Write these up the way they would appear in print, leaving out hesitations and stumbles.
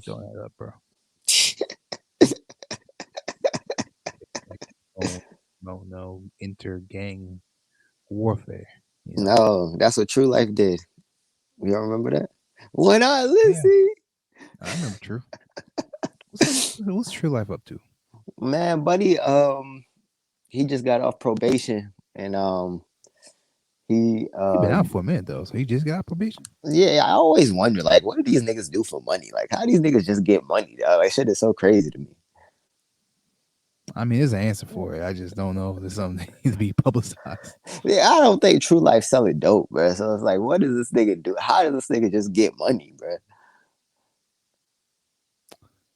throwing that up, bro. Like, no inter-gang warfare. You know? No, that's what True Life did. You don't remember that? When I Yeah, listen, I remember True. What's True Life up to? man, buddy, he just got off probation, and he He been out for a minute though, so he just got probation. yeah, I always wonder, like, what do these niggas do for money? Like, how these niggas just get money? Dog? Like, shit is so crazy to me. I mean, there's an answer for it. I just don't know if there's something that needs to be publicized. Yeah, I don't think True Life selling dope, bro. So it's like, what does this nigga do? How does this nigga just get money, bro?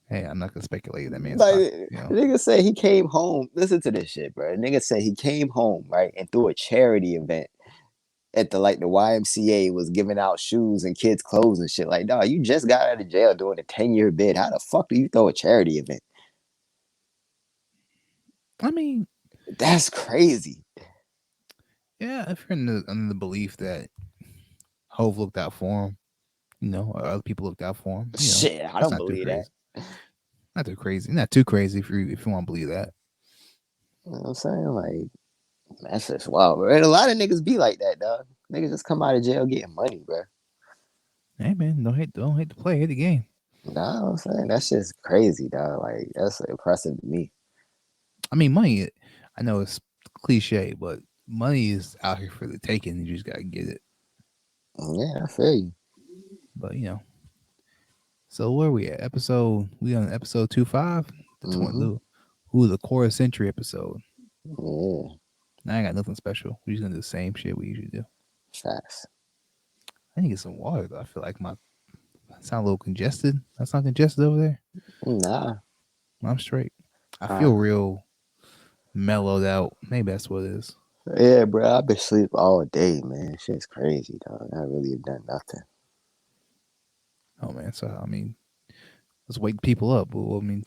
Hey, I'm not gonna speculate in that man's Like, pocket. You know, nigga say he came home. Listen to this shit, bro. Nigga said he came home, right, and threw a charity event at the YMCA was giving out shoes and kids' clothes and shit. Like, dog, you just got out of jail doing a 10-year bid. How the fuck do you throw a charity event? I mean, That's crazy. yeah, if you're under the belief that Hove looked out for him, you know, or other people looked out for him, you know, Shit, I that's don't not too believe that. crazy. Not too crazy. Not too crazy if you want to believe that. You know what I'm saying? Like, that's just wild, bro. And a lot of niggas be like that, dog. Niggas just come out of jail getting money, bro. Hey man, don't hate the play, hate the game. Nah, I'm saying that's just crazy, dog. Like, that's impressive to me. I mean, money. I know it's cliche, but money is out here for the taking. You just gotta get it. Yeah, I feel you. But you know, so where we at? We on episode 25. Mm-hmm. The quarter century episode. Yeah, Now I ain't got nothing special. We just gonna do the same shit we usually do. facts. I need to get some water though. I feel like I sound a little congested. That's not congested over there. Nah. I'm straight. I Uh, feel real mellowed out. Maybe that's what it is. yeah, bro. I've been asleep all day, man. Shit's crazy, dog. I really have done nothing. Oh man. So I mean, let's wake people up. I mean,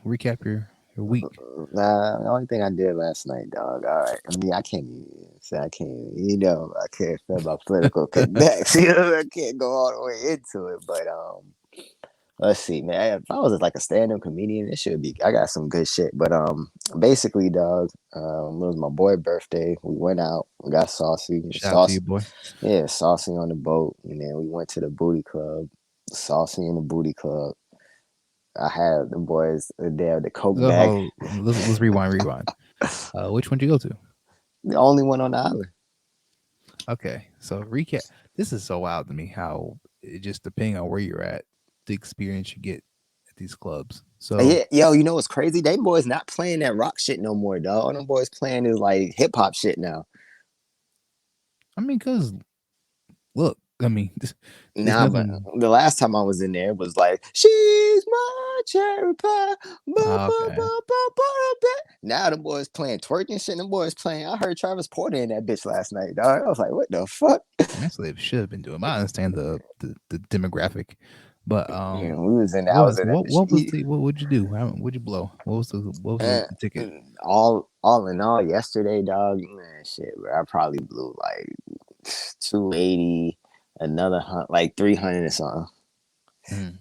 recap your week. Nah, the only thing I did last night, dog. All right. I mean, I can't even say I can't. You know, I can't feel my political connects. You know, I can't go all the way into it. But let's see, man. If I was like a stand-up comedian, it should be. I got some good shit. But basically, dog. It was my boy's birthday. We went out. We got saucy. Shout out to you, boy. Yeah, saucy on the boat, and then we went to the booty club. Saucy in the booty club. I had the boys there, the coke bag. Let's rewind. Which one did you go to? The only one on the island. Okay, so recap. This is so wild to me how it just depending on where you're at, the experience you get at these clubs. So Yeah, yo, you know what's crazy? They boys not playing that rock shit no more, dog. All them boys playing is like hip hop shit now. I mean, cause look, I mean, there's Nah, but nothing. the last time I was in there was like, she's my cherry pie. Okay, Now the boys playing twerking shit. The boys playing. I heard Travis Porter in that bitch last night, dog. I was like, what the fuck? that's what they should have been doing. I understand the demographic, but You know, we was in there. I what was in that what was bitch. the what would you do? What'd you blow? What was Uh, the ticket? all in all, yesterday, dog, man, shit, bro, I probably blew like 280, another like 300 or something. Mm.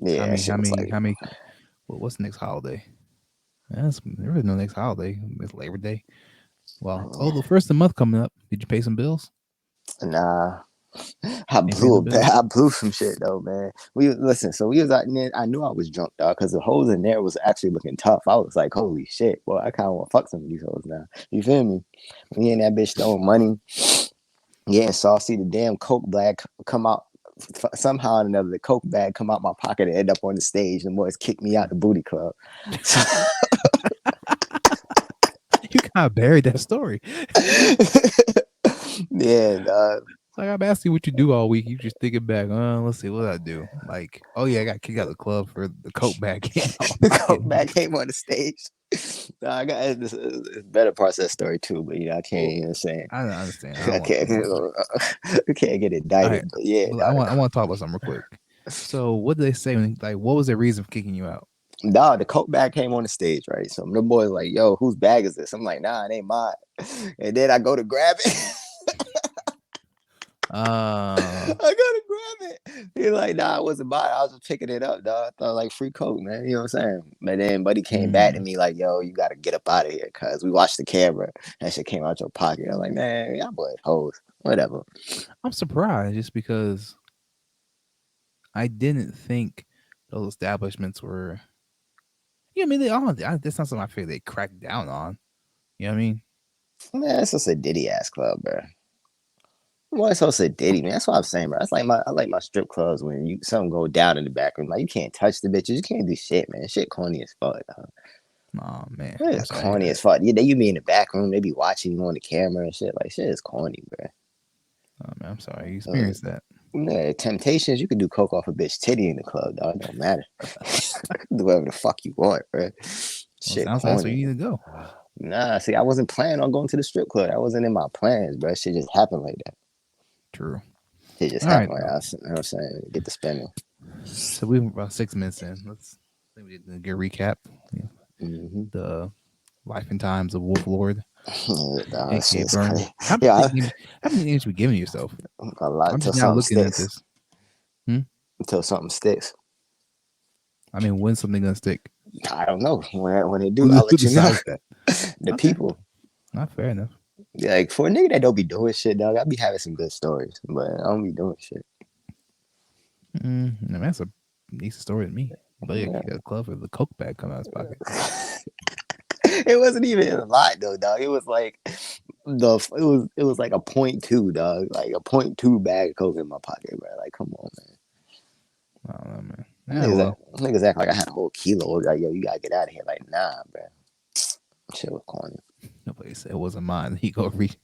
Yeah, that shit was like, How many? What's the next holiday? There is no next holiday. It's Labor Day. Well, the first of the month coming up. Did you pay some bills? nah. Ain't paying no bills. I blew some shit though, man. So we was out in there. I knew I was drunk, dog, because the hoes in there was actually looking tough. I was like, holy shit, well, I kind of want to fuck some of these hoes now. You feel me? We in that bitch throwing money. Yeah, so I see the damn coke bag come out somehow or another. The coke bag come out my pocket and end up on the stage. The boys kicked me out the booty club. You kind of buried that story. Yeah, dog. It's like I'm asking what you do all week. You just thinking back. Let's see what I do. Like, oh yeah, I got kicked out of the club for the coke bag. The coke bag came on the stage. Nah, I got this better parts of that story too, but I can't. You know what I'm saying? I understand. I can't get indicted. Right. But yeah, But dog, I want to talk about something real quick. So, what did they say? What was their reason for kicking you out? the coke bag came on the stage, right? So the boys like, "Yo, whose bag is this?" I'm like, "Nah, it ain't mine." And then I go to grab it. Uh, I gotta grab it. He like, nah, I wasn't buying it. I was just picking it up, dog. I thought like free coke, man. You know what I'm saying? But then buddy came back to mm, me like, yo, you gotta get up out of here, cause we watched the camera. That shit came out your pocket. I'm like, man, y'all boys hoes. Whatever. I'm surprised just because I didn't think those establishments were. Yeah, I mean they all. That's not something I feel they cracked down on. You know what I mean? Man, it's just a Diddy ass club, bro. Why so Diddy, man? That's what I'm saying, bro. That's like I like my strip clubs when you something go down in the background. Like you can't touch the bitches, you can't do shit, man. Shit corny as fuck, dog. Oh man, It I'm is sorry to hear corny that. as fuck. You be in the back room, they be watching you on the camera and shit. Like shit is corny, bro. Oh man, I'm sorry you Uh, experienced that. yeah, Temptations, you can do coke off a bitch titty in the club, dog. It don't matter. Do whatever the fuck you want, bro. Well, Shit sounds like that's where corny. you need to go. Nah, see, I wasn't planning on going to the strip club. That wasn't in my plans, bro. Shit just happened like that. True. It just All right, happened like though. that. You know what I'm saying? Get the spending. So we're about 6 minutes in. I think we did a good recap. Yeah. Mm-hmm. The life and times of Wolf Lord, Yeah, dog, that aka shit's Burn. crazy. Yeah, How many names we giving yourself? a lot I'm until just now something looking at sticks. this. Hmm? Until something sticks. I mean, when's something gonna stick? I don't know. When it do, Who, I'll who let you know. decides that? The Okay, people. not fair enough. Yeah, like for a nigga that don't be doing shit, dog, I be having some good stories, but I don't be doing shit. I mean, that's a decent story to me. But yeah, Yeah. a club for the coke bag coming out of his pocket. It wasn't even a lot though, dog. It was like it was like a point two, dog. Like a point two bag of coke in my pocket, bro. Like, come on, man. I don't know, man. Yeah, Niggas well, act, niggas act like I had a whole kilo. Like, yo, you gotta get out of here. Like, nah, bro. Shit was corny. nobody said it wasn't mine. He go read.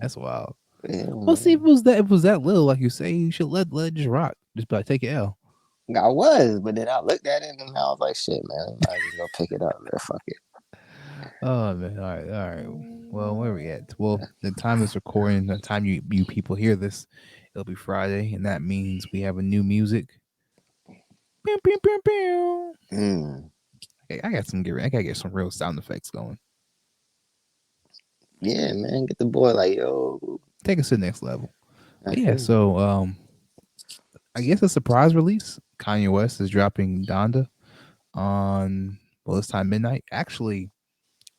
That's wild. Yeah, Well, see, man. if it was that little, like you say, you should let it just rock. Just be like, take it L. I was, but then I looked at it and I was like, shit, man. I just go pick it up, man. Fuck it. Oh man, all right. Well, where are we at? Well, the time this recording, the time you people hear this, it'll be Friday, and that means we have a new music. Pew, pew, pew, pew. Mm. I got some I gotta get some real sound effects going. Yeah, man. Get the boy like, yo. Take us to the next level. I But yeah, feel so I guess a surprise release. Kanye West is dropping Donda on this time midnight. Actually,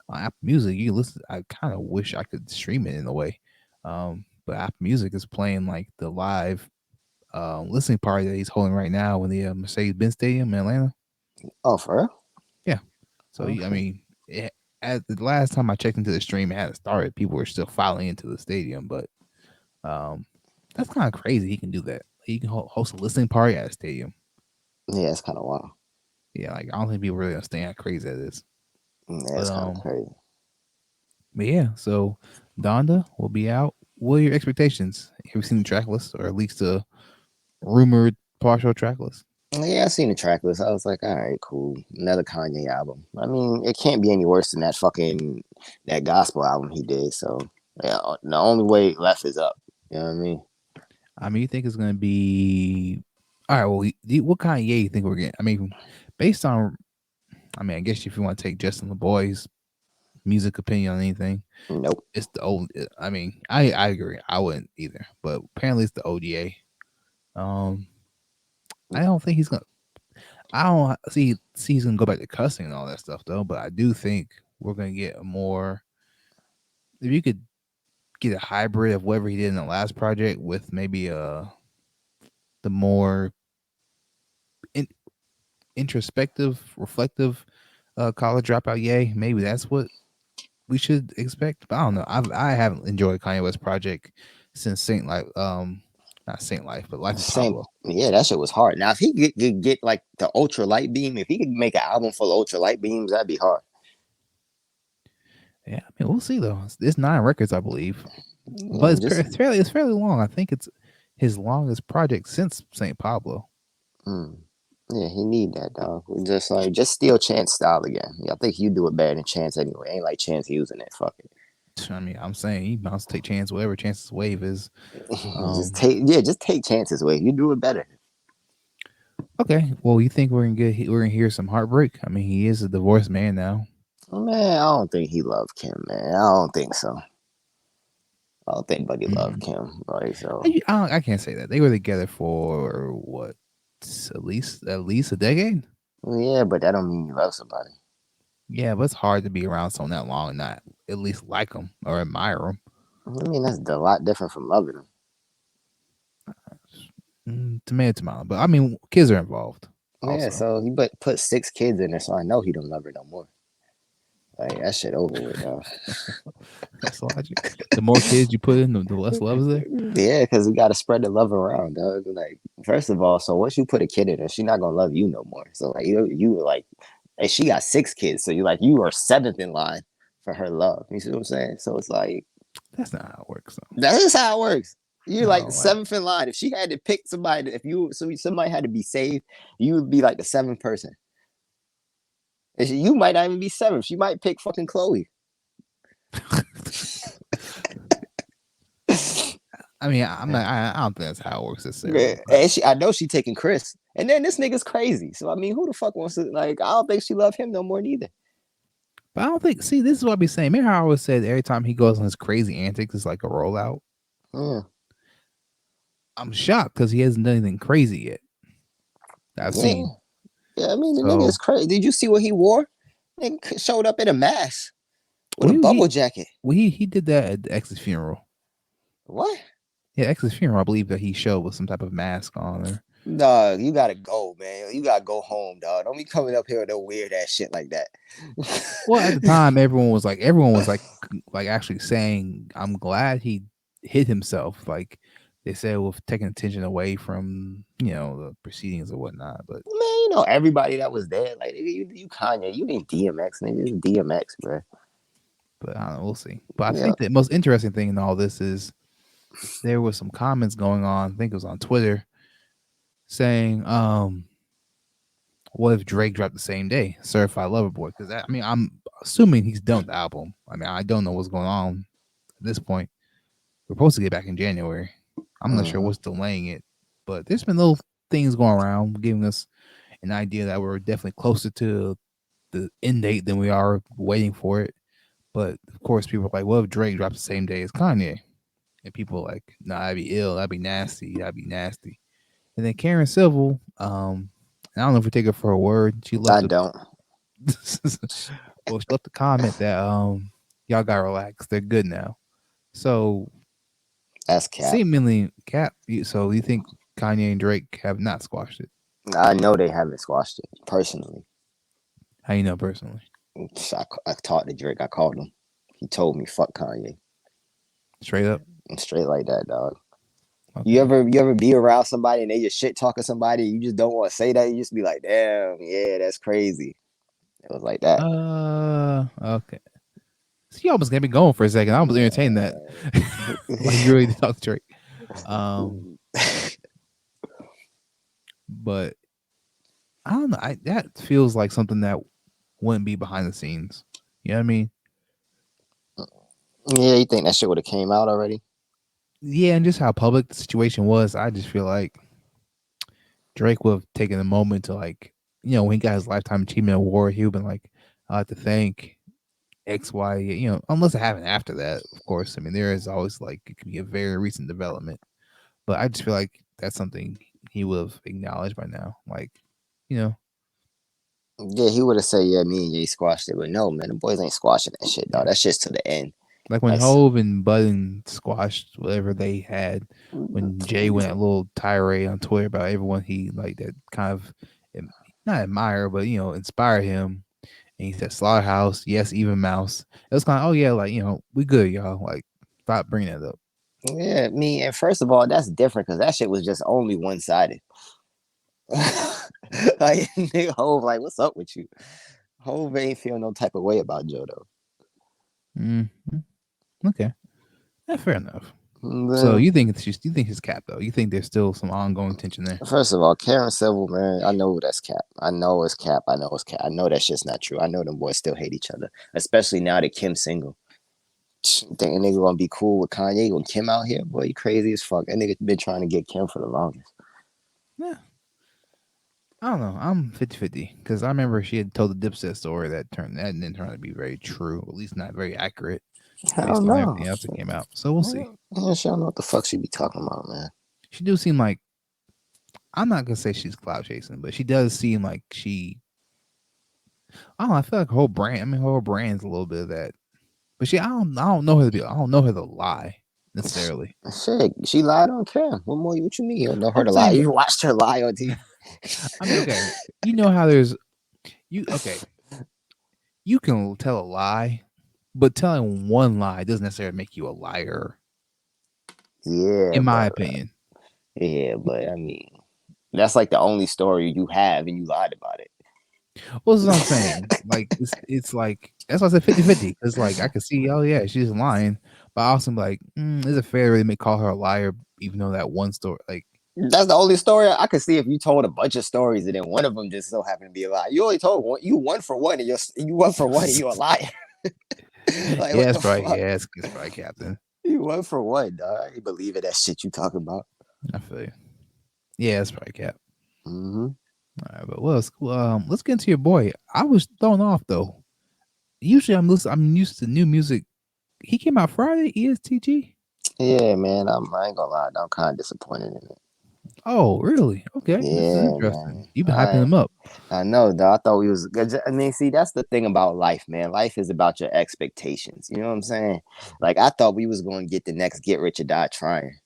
on Apple Music, you can listen. I kind of wish I could stream it in a way, but Apple Music is playing like the live listening party that he's holding right now in the Mercedes-Benz Stadium in Atlanta. oh, for real? Yeah, so I Okay. mean, at the last time I checked into the stream, it hadn't started. People were still filing into the stadium, but um, that's kind of crazy. He can do that. He can host a listening party at a stadium. Yeah, it's kind of wild. Yeah, like I don't think people really understand how crazy that is. Yeah, But it's kind of crazy. yeah. So Donda will be out. What are your expectations? Have you seen the track list, or at least a rumored partial track list? Yeah, I seen the track list. I was like, all right, cool. Another Kanye album. I mean, it can't be any worse than that gospel album he did. So yeah, the only way left is up. You know what I mean? I mean, you think it's gonna be all right? Well, what kind of yeah you think we're getting? I mean, based on, I mean, I guess if you want to take Justin LeBoy's music opinion on anything, Nope. it's the old. I mean, I agree. I wouldn't either, but apparently it's the ODA. Um, I don't think he's gonna. I don't see he's gonna go back to cussing and all that stuff though. But I do think we're gonna get a more. If you could get a hybrid of whatever he did in the last project with maybe the more in, introspective, reflective college dropout. Yay, maybe that's what we should expect. But I don't know. I haven't enjoyed Kanye West project since Saint Life. Not Saint Life, but Life of Same. Pablo. Yeah, that shit was hard. Now, if he could get like the ultra light beam, if he could make an album full of ultra light beams, that'd be hard. Yeah, I mean we'll see though. It's 9 records, I believe, but Yeah, just it's fairly long. I think it's his longest project since Saint Pablo. mm, yeah, he need that dog. Just steal Chance style again. Yeah, I think you do it better than Chance anyway. Ain't like Chance using it. Fuck it. I mean, I'm saying he bounce take chance, whatever chances wave is. Um, just take chances away. You do it better. okay, well, you think we're gonna hear some heartbreak? I mean, he is a divorced man now. Man, I don't think he loved Kim, man. I don't think so. I don't think Buddy loved Mm. Kim, like so. I can't say that they were together for what, at least a decade. Yeah, but that don't mean you love somebody. Yeah, but it's hard to be around someone that long and not at least like them or admire them. I mean, that's a lot different from loving them. Tomato, tomato. But I mean, kids are involved Yeah, also. so he but put 6 kids in there, so I know he don't love her no more. Like that shit over with now. That's logic. The more kids you put in, the less love is there. Yeah, because we got to spread the love around, dog. Like, first of all, so once you put a kid in her, she not gonna love you no more. So like you like, and she got 6 kids, so you like you are seventh in line for her love. You see what I'm saying? So it's like That's not how it works, though. that is how it works. You're like the No, like seventh in line. If she had to pick somebody, if you so somebody had to be saved, you would be like the seventh person. You might not even be seventh. She might pick fucking Chloe. I mean, I'm not. I don't think that's how it works necessarily. But And I know she taking Chris. And then this nigga's crazy. So I mean, who the fuck wants to like? I don't think she love him no more neither. I don't think. See, this is what I be saying. Remember how I always said every time he goes on his crazy antics, it's like a rollout. Yeah, I'm shocked because he hasn't done anything crazy yet that I've yeah, seen. yeah. I mean, the nigga is So, crazy. Did you see what he wore? Nigga showed up in a mask with well, a bubble jacket. he did that at the ex's funeral. What? Yeah, ex's funeral. I believe that he showed with some type of mask on there. Dog, you gotta go, man. You gotta go home, dog. Don't be coming up here with no weird ass shit like that. Well, at the time, everyone was like actually saying, "I'm glad he hit himself." Like they said, with taking attention away from the proceedings or whatnot. But Man, you know everybody that was there. Like you Kanye, you ain't DMX, nigga. It's DMX, bro. I don't know. We'll see. But I Yeah. think the most interesting thing in all this is there was some comments going on. I think it was on Twitter saying, "What if Drake dropped the same day, Certified Lover Boy?" Because I mean, I'm assuming he's done with the album. I mean, I don't know what's going on at this point. We're supposed to get back in January. I'm not sure Mm-hmm. what's delaying it, but there's been little things going around giving us an idea that we're definitely closer to the end date than we are waiting for it. But of course, people are like, "Well, if Drake dropped the same day as Kanye," and people are like, "Nah, that'd be ill. That'd be nasty. That'd be nasty." And then Karen Civil, I don't know if we take her for a word. She I left a don't. well, she left a comment that y'all got relaxed. They're good now. So That's cap. seemingly, Cap. So you think Kanye and Drake have not squashed it? I know they haven't squashed it personally. How you know personally? I talked to Drake. I called him. He told me fuck Kanye. Straight up. And straight like that, dog. You Okay. ever be around somebody and they just shit talking somebody, you just don't want to say that. You just be like, damn, yeah, that's crazy. It was like that. Okay. So you almost got me going for a second. I was entertaining that. Like you really did talk to Drake. Um, but I don't know. That feels like something that wouldn't be behind the scenes. You know what I mean? Yeah, you think that shit would have came out already? Yeah, and just how public the situation was, I just feel like Drake would have taken a moment to when he got his lifetime achievement award, he would have been like, I have to thank X, Y, unless it happened after that, of course. I mean, there is always it could be a very recent development. But I just feel like that's something he would have acknowledged by now. You know, Yeah, he would have said, yeah, me and Ye squashed it. But no, man, the boys ain't squashing that shit, dog. yeah. That shit's to the end. Like when Like, Hove and Budden squashed whatever they had, when Jay went a little tirade on Twitter about everyone he that kind of not admire, but inspire him. And he said Slaughterhouse, yes, even Mouse. It was kind of, oh yeah, we good, y'all. Like, stop bringing that up. yeah, me, and first of all, that's different because that shit was just only one sided. Like, nigga, Hove, like, what's up with you? Hove ain't feel no type of way about Joe, though. Mm-hmm. Okay, yeah, fair enough. So Then, you think it's cap though? You think there's still some ongoing tension there? first of all, Karen Civil, man, I know that's cap. I know it's cap. I know it's cap. I know that shit's not true. I know them boys still hate each other, especially now that Kim's single. Think a nigga gonna be cool with Kanye when Kim out here? Boy, you crazy as fuck. That nigga been trying to get Kim for the longest. Yeah, I don't know. I'm 50-50 because I remember she had told the Dipset story that didn't turn out to be very true, at least not very accurate. Hell based on no. everything else that came out. So we'll see. She don't know what the fuck she be talking about, man. She do seem like, I'm not gonna say she's cloud chasing, but she does seem like she. I don't know. I feel like her whole brand. I mean, her whole brand's a little bit of that. But she, I don't know her to be. I don't know her to lie necessarily. Shit, she lied on cam. What you mean? You don't know her I'm to lie? saying, You watched her lie on TV. I mean, okay, you know how there's you. Okay, you can tell a lie, but telling one lie doesn't necessarily make you a liar, Yeah, in my but opinion. I mean, that's like the only story you have, and you lied about it. Well, that's what I'm saying. Like it's like that's why I said 50-50. Because like I can see, oh yeah, she's lying, but I also am like, is it fair to really make call her a liar, even though that one story, like, That's the only story I could see if you told a bunch of stories and then one of them just so happened to be a lie. You only told one. You won for one, and you won for one, and you a liar. Like yeah, what it's the probably fuck? it's probably Captain. You won for one, dog. I ain't believing that shit you talking about. I feel you. Yeah, it's probably Cap. Mm-hmm. All right, but well, let's get into your boy. I was thrown off though. Usually, I'm used to new music. He came out Friday. EST Gee. Yeah, man. I ain't gonna lie. I'm kind of disappointed in it. Oh, really? Okay, this is Yeah, interesting. man. You've been hyping him up. I know, dog. I thought we was good. I mean, see, that's the thing about life, man. Life is about your expectations. You know what I'm saying? Like, I thought we was going to get the next Get Rich or Die Trying.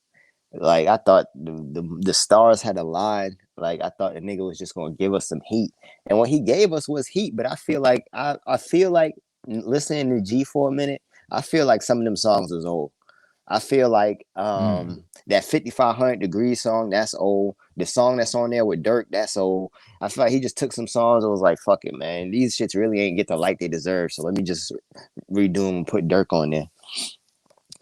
Like, I thought the stars had aligned. Like, I thought the nigga was just going to give us some heat, and what he gave us was heat. But I feel like I feel like listening to G for a minute. I feel like some of them songs is old. I feel like Mm. that 5500 degrees song, that's old. The song that's on there with Dirk, that's old. I feel like he just took some songs and was like, fuck it, man. These shits really ain't get the light they deserve. So let me just redo them and put Dirk on there.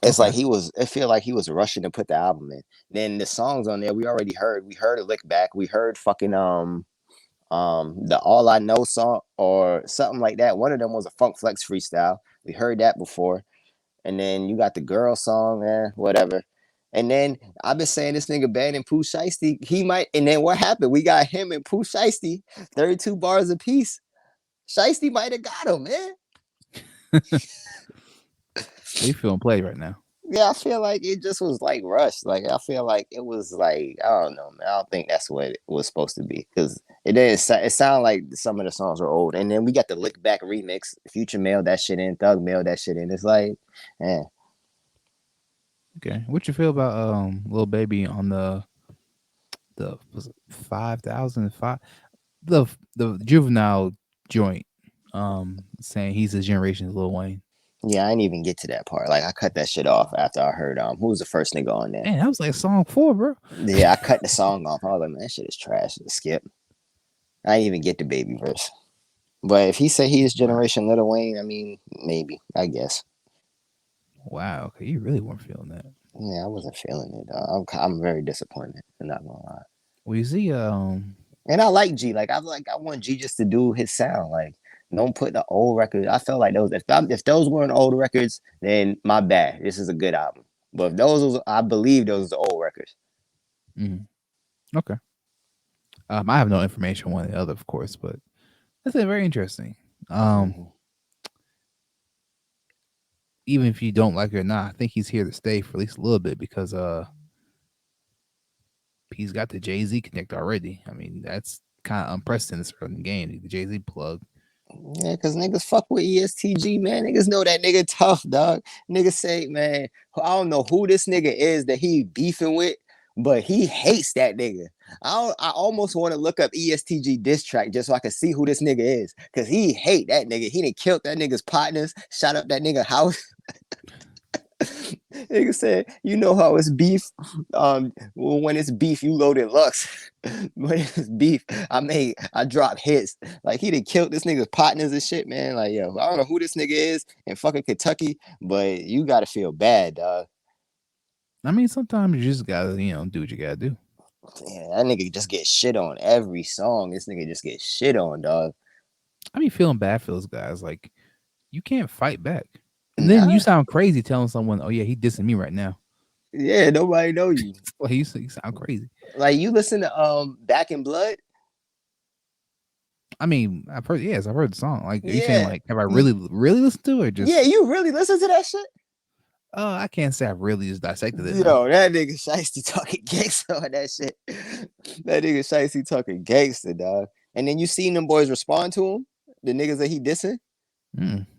It's Okay. like I feel like he was rushing to put the album in. Then the songs on there we already heard. We heard a lick back. We heard fucking the All I Know song or something like that. One of them was a Funk Flex freestyle. We heard that before. And then you got the girl song, whatever. And then I've been saying this nigga banning Pooh Shiesty. He might. And then what happened? We got him and Pooh Shiesty, 32 bars apiece. Shiesty might have got him, man. So you feeling play right now? Yeah, I feel like it just was like rushed. Like I feel like it was like I don't know, man. I don't think that's what it was supposed to be because it didn't. It sounded like some of the songs were old. And then we got the Lick Back remix. Future mailed that shit in. Thug mailed that shit in. It's like, man. Okay. What you feel about Lil Baby on the was it 5,005 the juvenile joint saying he's his generation's Lil Wayne. Yeah, I didn't even get to that part. Like I cut that shit off after I heard who was the first nigga on there. Man, that was like song 4, bro. Yeah, I cut the song off. I was like, man, that shit is trash. Skip. I didn't even get the baby verse. But if he said he is generation Little Wayne, I mean, maybe. I guess. Wow. Okay, you really weren't feeling that. Yeah, I wasn't feeling it. I'm very disappointed. I'm not gonna lie. Well, you see, And I like G. I want G just to do his sound. Like, don't put the old records. I felt like those. If those weren't old records, then my bad. This is a good album. But if those was, I believe those are the old records. okay. I have no information one or the other, of course, but that's very interesting. Mm-hmm. Even if you don't like it or not, I think he's here to stay for at least a little bit because he's got the Jay-Z connect already. I mean, that's kind of unprecedented in the game. The Jay-Z plug. Yeah, because niggas fuck with EST Gee, man. Niggas know that nigga tough, dog. Niggas say, man, I don't know who this nigga is that he beefing with, but he hates that nigga. I almost want to look up EST Gee diss track just so I can see who this nigga is. Because he hate that nigga. He done killed that nigga's partners, shot up that nigga house. Nigga said, you know how it's beef. When it's beef, you loaded Lux. When it's beef, I drop hits. Like he done killed this nigga's partners and shit, man. Like yo, I don't know who this nigga is in fucking Kentucky, but you gotta feel bad, dog. I mean, sometimes you just gotta, do what you gotta do. Yeah, that nigga just get shit on every song. This nigga just get shit on, dog. I be feeling bad for those guys. Like, you can't fight back. And then you Nah, sound crazy telling someone, "Oh yeah, he dissing me right now." yeah, nobody know you. Well, you sound crazy. Like you listen to Back in Blood. I mean, I've heard the song. Like, are you saying Yeah, like, have I really listened to it, or yeah, just? you really listen to that shit? I can't say I really just dissected it. No. Yo, that nigga Shiesty talking gangster on that shit. That nigga Shiesty talking gangster, dog. And then you seen them boys respond to him, the niggas that he dissing.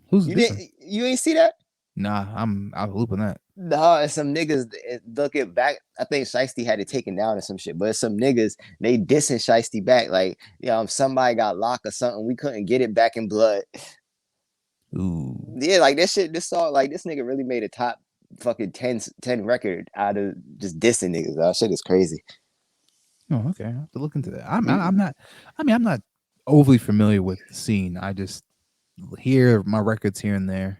Who's You dissing? didn't, you ain't see that? Nah, I'm out of loop on that. No, and some niggas looking back. I think Shiesty had it taken down or some shit, but some niggas they dissing Shiesty back. Like, somebody got locked or something. We couldn't get it back in blood. Ooh. Yeah, like this shit, this song, like this nigga really made a top fucking 10 record out of just dissing niggas. That shit is crazy. Oh, okay. I have to look into that. I'm Mm. not. I mean, I'm not overly familiar with the scene. I just hear my records here and there.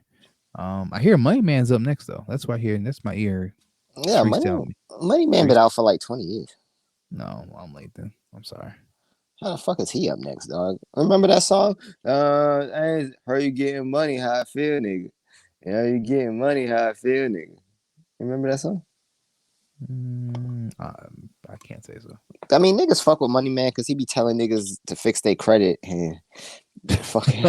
I hear Money Man's up next though. That's why I hear. That's my ear. Yeah, Streaks Money, telling me. Money Man been Streaks. out for like 20 years. No, I'm late then. I'm sorry. How the fuck is he up next, dog? Remember that song? I heard you getting money, how I feel, nigga. You getting money, how I feel, nigga. Remember that song? I can't say so. I mean, niggas fuck with Money Man because he be telling niggas to fix their credit and fucking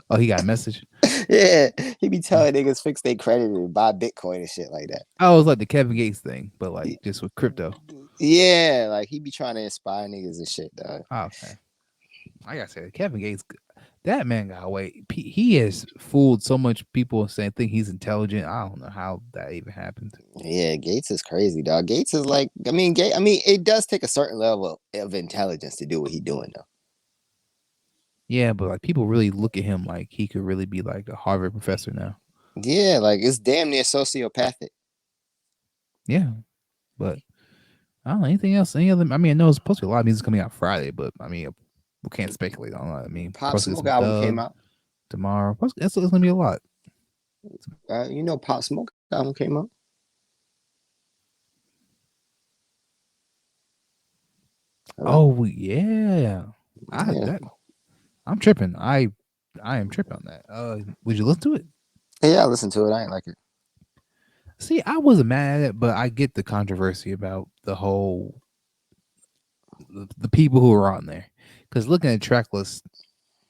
Oh, he got a message. yeah, he be telling niggas fix their credit and buy Bitcoin and shit like that. Oh, it was like the Kevin Gates thing, but like just with crypto. Yeah, like he be trying to inspire niggas and shit, dog. Oh, okay. I gotta say, Kevin Gates, that man got away. He has fooled so much people saying think he's intelligent. I don't know how that even happened. Yeah, Gates is crazy, dog. Gates is like, I mean, it does take a certain level of intelligence to do what he doing, though. Yeah, but like people really look at him like he could really be like a Harvard professor now. Yeah, like it's damn near sociopathic. Yeah, but I don't know anything else. Any other? I mean, I know it's supposed to be a lot of music coming out Friday, but I mean, we can't speculate on that. I mean, Pop supposed to get Smoke some album came Doug out. tomorrow. It's gonna be a lot. Pop Smoke album came out. Hello? Oh yeah, I Yeah, that I'm tripping. I am tripping on that. Would you listen to it? yeah, I listened to it. I ain't like it. See, I wasn't mad at it, but I get the controversy about the whole the people who are on there. Because looking at track list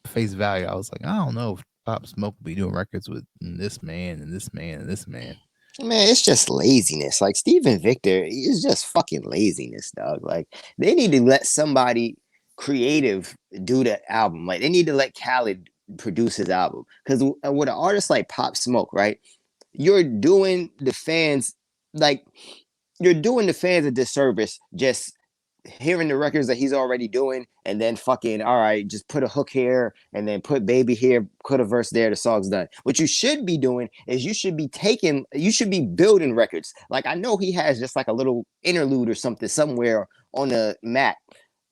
face value, I was like, I don't know if Pop Smoke will be doing records with this man and this man and this man. Man, it's just laziness. Like Steven Victor is just fucking laziness, dog. Like they need to let somebody creative do the album. Like they need to let Khaled produce his album. Because with an artist like Pop Smoke, right? You're doing the fans like you're doing the fans a disservice just hearing the records that he's already doing and then fucking all right, just put a hook here and then put baby here, put a verse there, the song's done. What you should be doing is you should be building records. Like I know he has just like a little interlude or something somewhere on the mat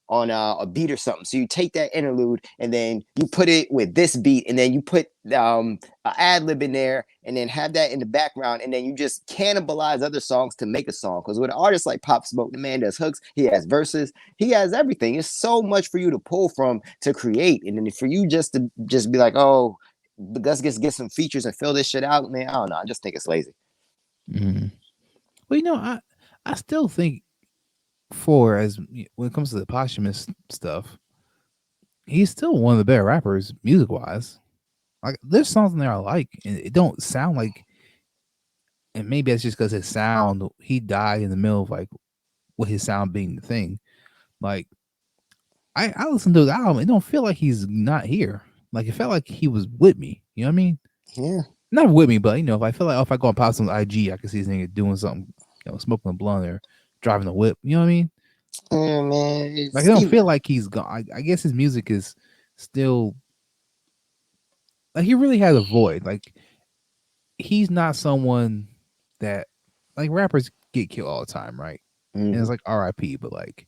on a beat or something. So you take that interlude and then you put it with this beat, and then you put an ad lib in there, and then have that in the background, and then you just cannibalize other songs to make a song. Because with an artist like Pop Smoke, the man does hooks, he has verses, he has everything. It's so much for you to pull from to create, and then for you just to just be like, oh, let's just get some features and fill this shit out, man. I don't know. I just think it's lazy. Mm-hmm. Well, I still think for as when it comes to the posthumous stuff, he's still one of the better rappers music wise. Like there's songs in there I like, and it don't sound like. And maybe that's just because his sound. He died in the middle of like with his sound being the thing. Like I listened to the album, it don't feel like he's not here. Like it felt like he was with me. You know what I mean? Yeah. Not with me, but if I feel like if I go on pop some IG, I can see this nigga doing something, smoking a blunt or driving a whip. You know what I mean? Yeah, man. Like I don't Steve. feel like he's gone. I guess his music is still like he really has a void. Like he's not someone that like rappers get killed all the time, right? And Mm-hmm. it's like R.I.P. But like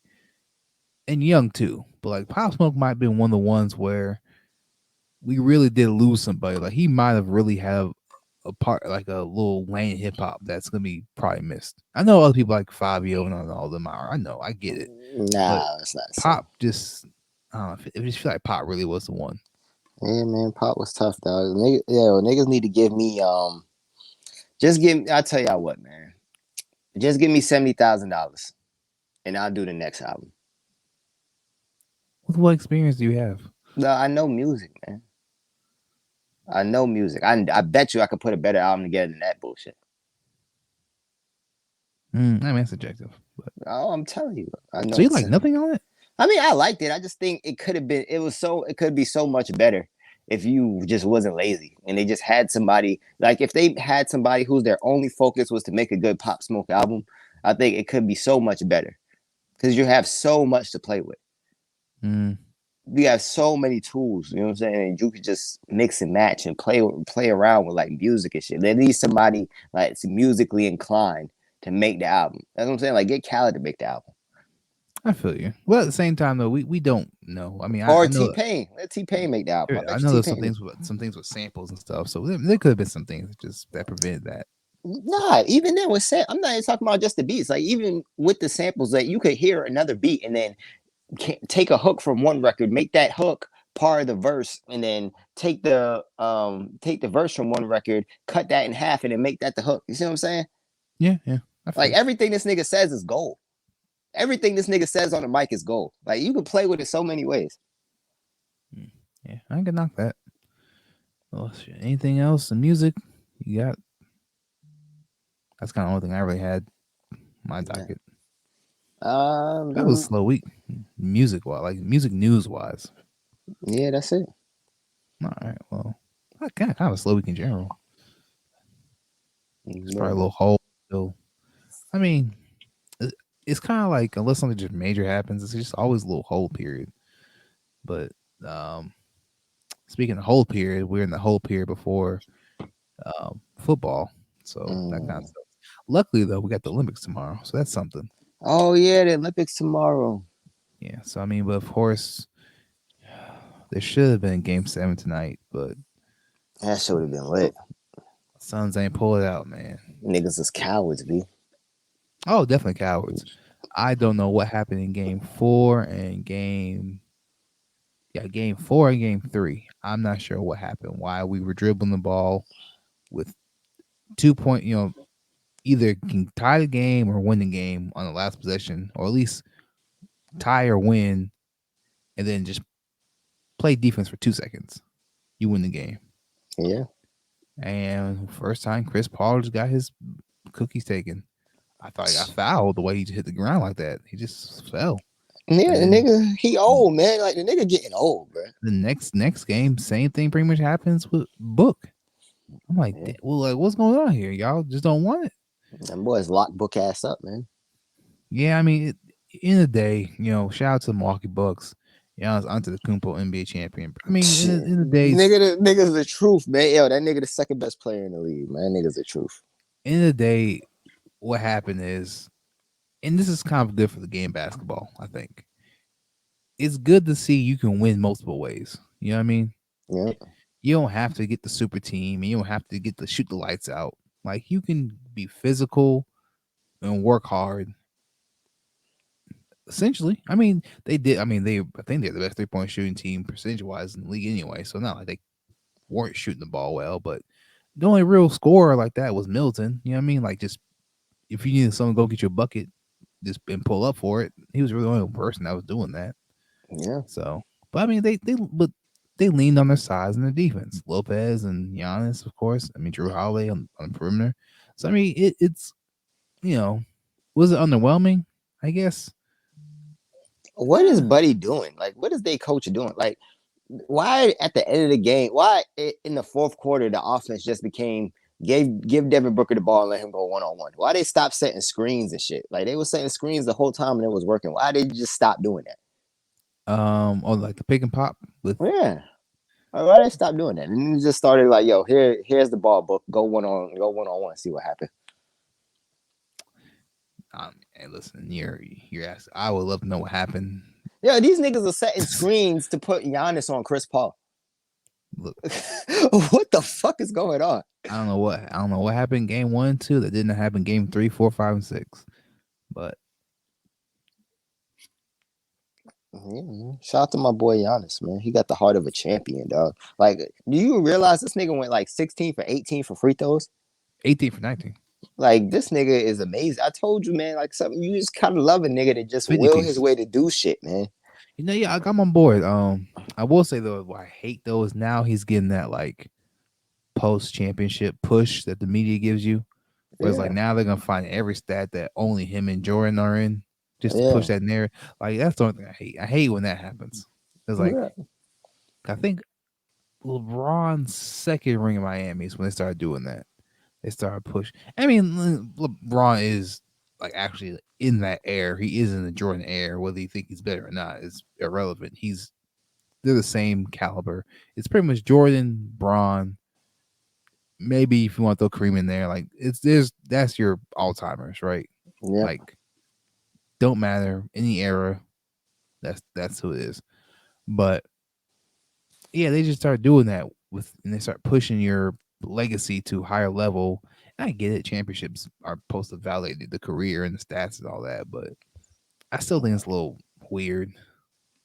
and young too. But like Pop Smoke might have been one of the ones where we really did lose somebody. Like he might have really had a part like a little lane hip hop that's gonna be probably missed. I know other people like Fabio and all of them are. I know, I get it. But Nah, it's not the same. Pop just I don't know. It just feel like Pop really was the one. Yeah, man, Pop was tough, dog. Niggas need to give me just give. I'll tell y'all what, man. Just give me $70,000, and I'll do the next album. What experience do you have? No, I know music, man. I know music. I bet you I could put a better album together than that bullshit. I mean, it's subjective. But Oh, I'm telling you, I know so you it's. like nothing on it? I mean, I liked it. I just think it could have been. It was so. It could be so much better if you just wasn't lazy and they just had somebody. Like if they had somebody whose their only focus was to make a good Pop Smoke album, I think it could be so much better because you have so much to play with. Mm, You have so many tools. You know what I'm saying? And you could just mix and match and play around with like music and shit. There needs somebody like musically inclined to make the album. That's what I'm saying. Like get Khaled to make the album. I feel you. Well, at the same time though, we don't know. I mean, Or I know T Pain. Let T Pain make the album. I I bet you know T there's some Pain. things with samples and stuff. So there could have been some things that prevented that. So Nah, even then with I'm not even talking about just the beats. Like even with the samples, that you could hear another beat and then take a hook from one record, make that hook part of the verse, and then take the verse from one record, cut that in half, and then make that the hook. You see what I'm saying? yeah, yeah, I feel Like you. everything this nigga says is gold. Everything this nigga says on the mic is gold. Like you can play with it so many ways. Yeah, I can knock that. Well, shit. Anything else in music? You got that's kind of the only thing I really had on my Yeah. docket. That was a Um, slow week, music wise, like music news wise. yeah, that's it. All right, well, I kind of a slow week in general. It's probably a Yeah. little hole. Still, I mean, it- it's kind of like unless something just major happens, it's just always a little hole period. But um, speaking of whole period, we're in the whole period before football, so that kind of Mm. stuff. Luckily, though, we got the Olympics tomorrow, so that's something. Oh yeah, the Olympics tomorrow. Yeah. So I mean, but of course, there should have been Game 7 tonight, but That should have been lit. Suns ain't pull it out, man. Niggas is cowards, b. Oh, definitely cowards. I don't know what happened in Game 4 and Game 4 and Game 3. I'm not sure what happened. Why we were dribbling the ball with 2 point, either can tie the game or win the game on the last possession, or at least tie or win, and then just play defense for 2 seconds. You win the game. Yeah. And first time Chris Paul just got his cookies taken. I thought he got fouled the way he just hit the ground like that. He just fell. Yeah, And the then nigga, he old, man. Like the nigga getting old, bro. the next game, same thing pretty much happens with Book. I'm like, Yeah. well, like, what's going on here? Y'all just don't want it. Them boys lock book ass up, man. Yeah, I mean, in the day, shout out to the Milwaukee Bucks. Giannis Antetokounmpo NBA champion. I mean, Shit. in the days, Nigga, the nigga's the truth, man. Yo, that nigga the second best player in the league, man. That nigga's the truth. in the day, what happened is, and this is kind of good for the game basketball. I think it's good to see you can win multiple ways. You know what I mean? Yeah. You don't have to get the super team, and you don't have to get to shoot the lights out. Like you can be physical and work hard. Essentially, I mean, they did. I mean, I think they're the best 3 point shooting team percentage wise in the league anyway. So not like they weren't shooting the ball well, but the only real scorer like that was Milton. You know what I mean? Like just if you needed someone to go get your bucket, just and pull up for it. He was really the only person that was doing that. Yeah. So, but I mean, but they leaned on their size and their defense. Lopez and Giannis, of course. I mean, Drew Holiday on the perimeter. So I mean, it's you know, was it underwhelming? I guess. What is Buddy doing? Like, what is they coach doing? Like, why at the end of the game? Why in the fourth quarter the offense just became give Devin Booker the ball and let him go 1-on-1? Why they stop setting screens and shit? Like they were setting screens the whole time and it was working. Why did you just stop doing that? Or like the pick and pop with Yeah. Like, why they stop doing that? And you just started like, yo, here's the ball, book. Go 1-on-1, see what happens. and listen, you're asking. I would love to know what happened. Yeah, these niggas are setting screens to put Giannis on Chris Paul. Look, What the fuck is going on? I don't know what happened Game 1, 2 that didn't happen Game 3, 4, 5, and 6. But Yeah, shout out to my boy Giannis, man. He got the heart of a champion, dog. Like, do you realize this nigga went like 16 for 18 for free throws? 18 for 19, Like, this nigga is amazing. I told you, man, like something you just kind of love a nigga that just 50 will his pieces. way to do shit, man. Yeah, I'm on board. I will say though, what I hate though is now he's getting that like post championship push that the media gives you. Whereas like Yeah, now they're gonna find every stat that only him and Jordan are in, just to push yeah, that narrative. Like that's the only thing I hate. I hate when that happens. It's like yeah, I think LeBron's second ring in Miami is when they started doing that. They started push. I mean, LeBron is like actually in that air. He is in the Jordan air. Whether you think he's better or not is irrelevant. They're the same caliber. It's pretty much Jordan, Braun. Maybe if you want to throw Kareem in there, like that's your all timers, right? yep, Like don't matter any era. That's who it is. But yeah, they just start doing that and they start pushing your legacy to a higher level. And I get it, championships are supposed to validate the career and the stats and all that, but I still think it's a little weird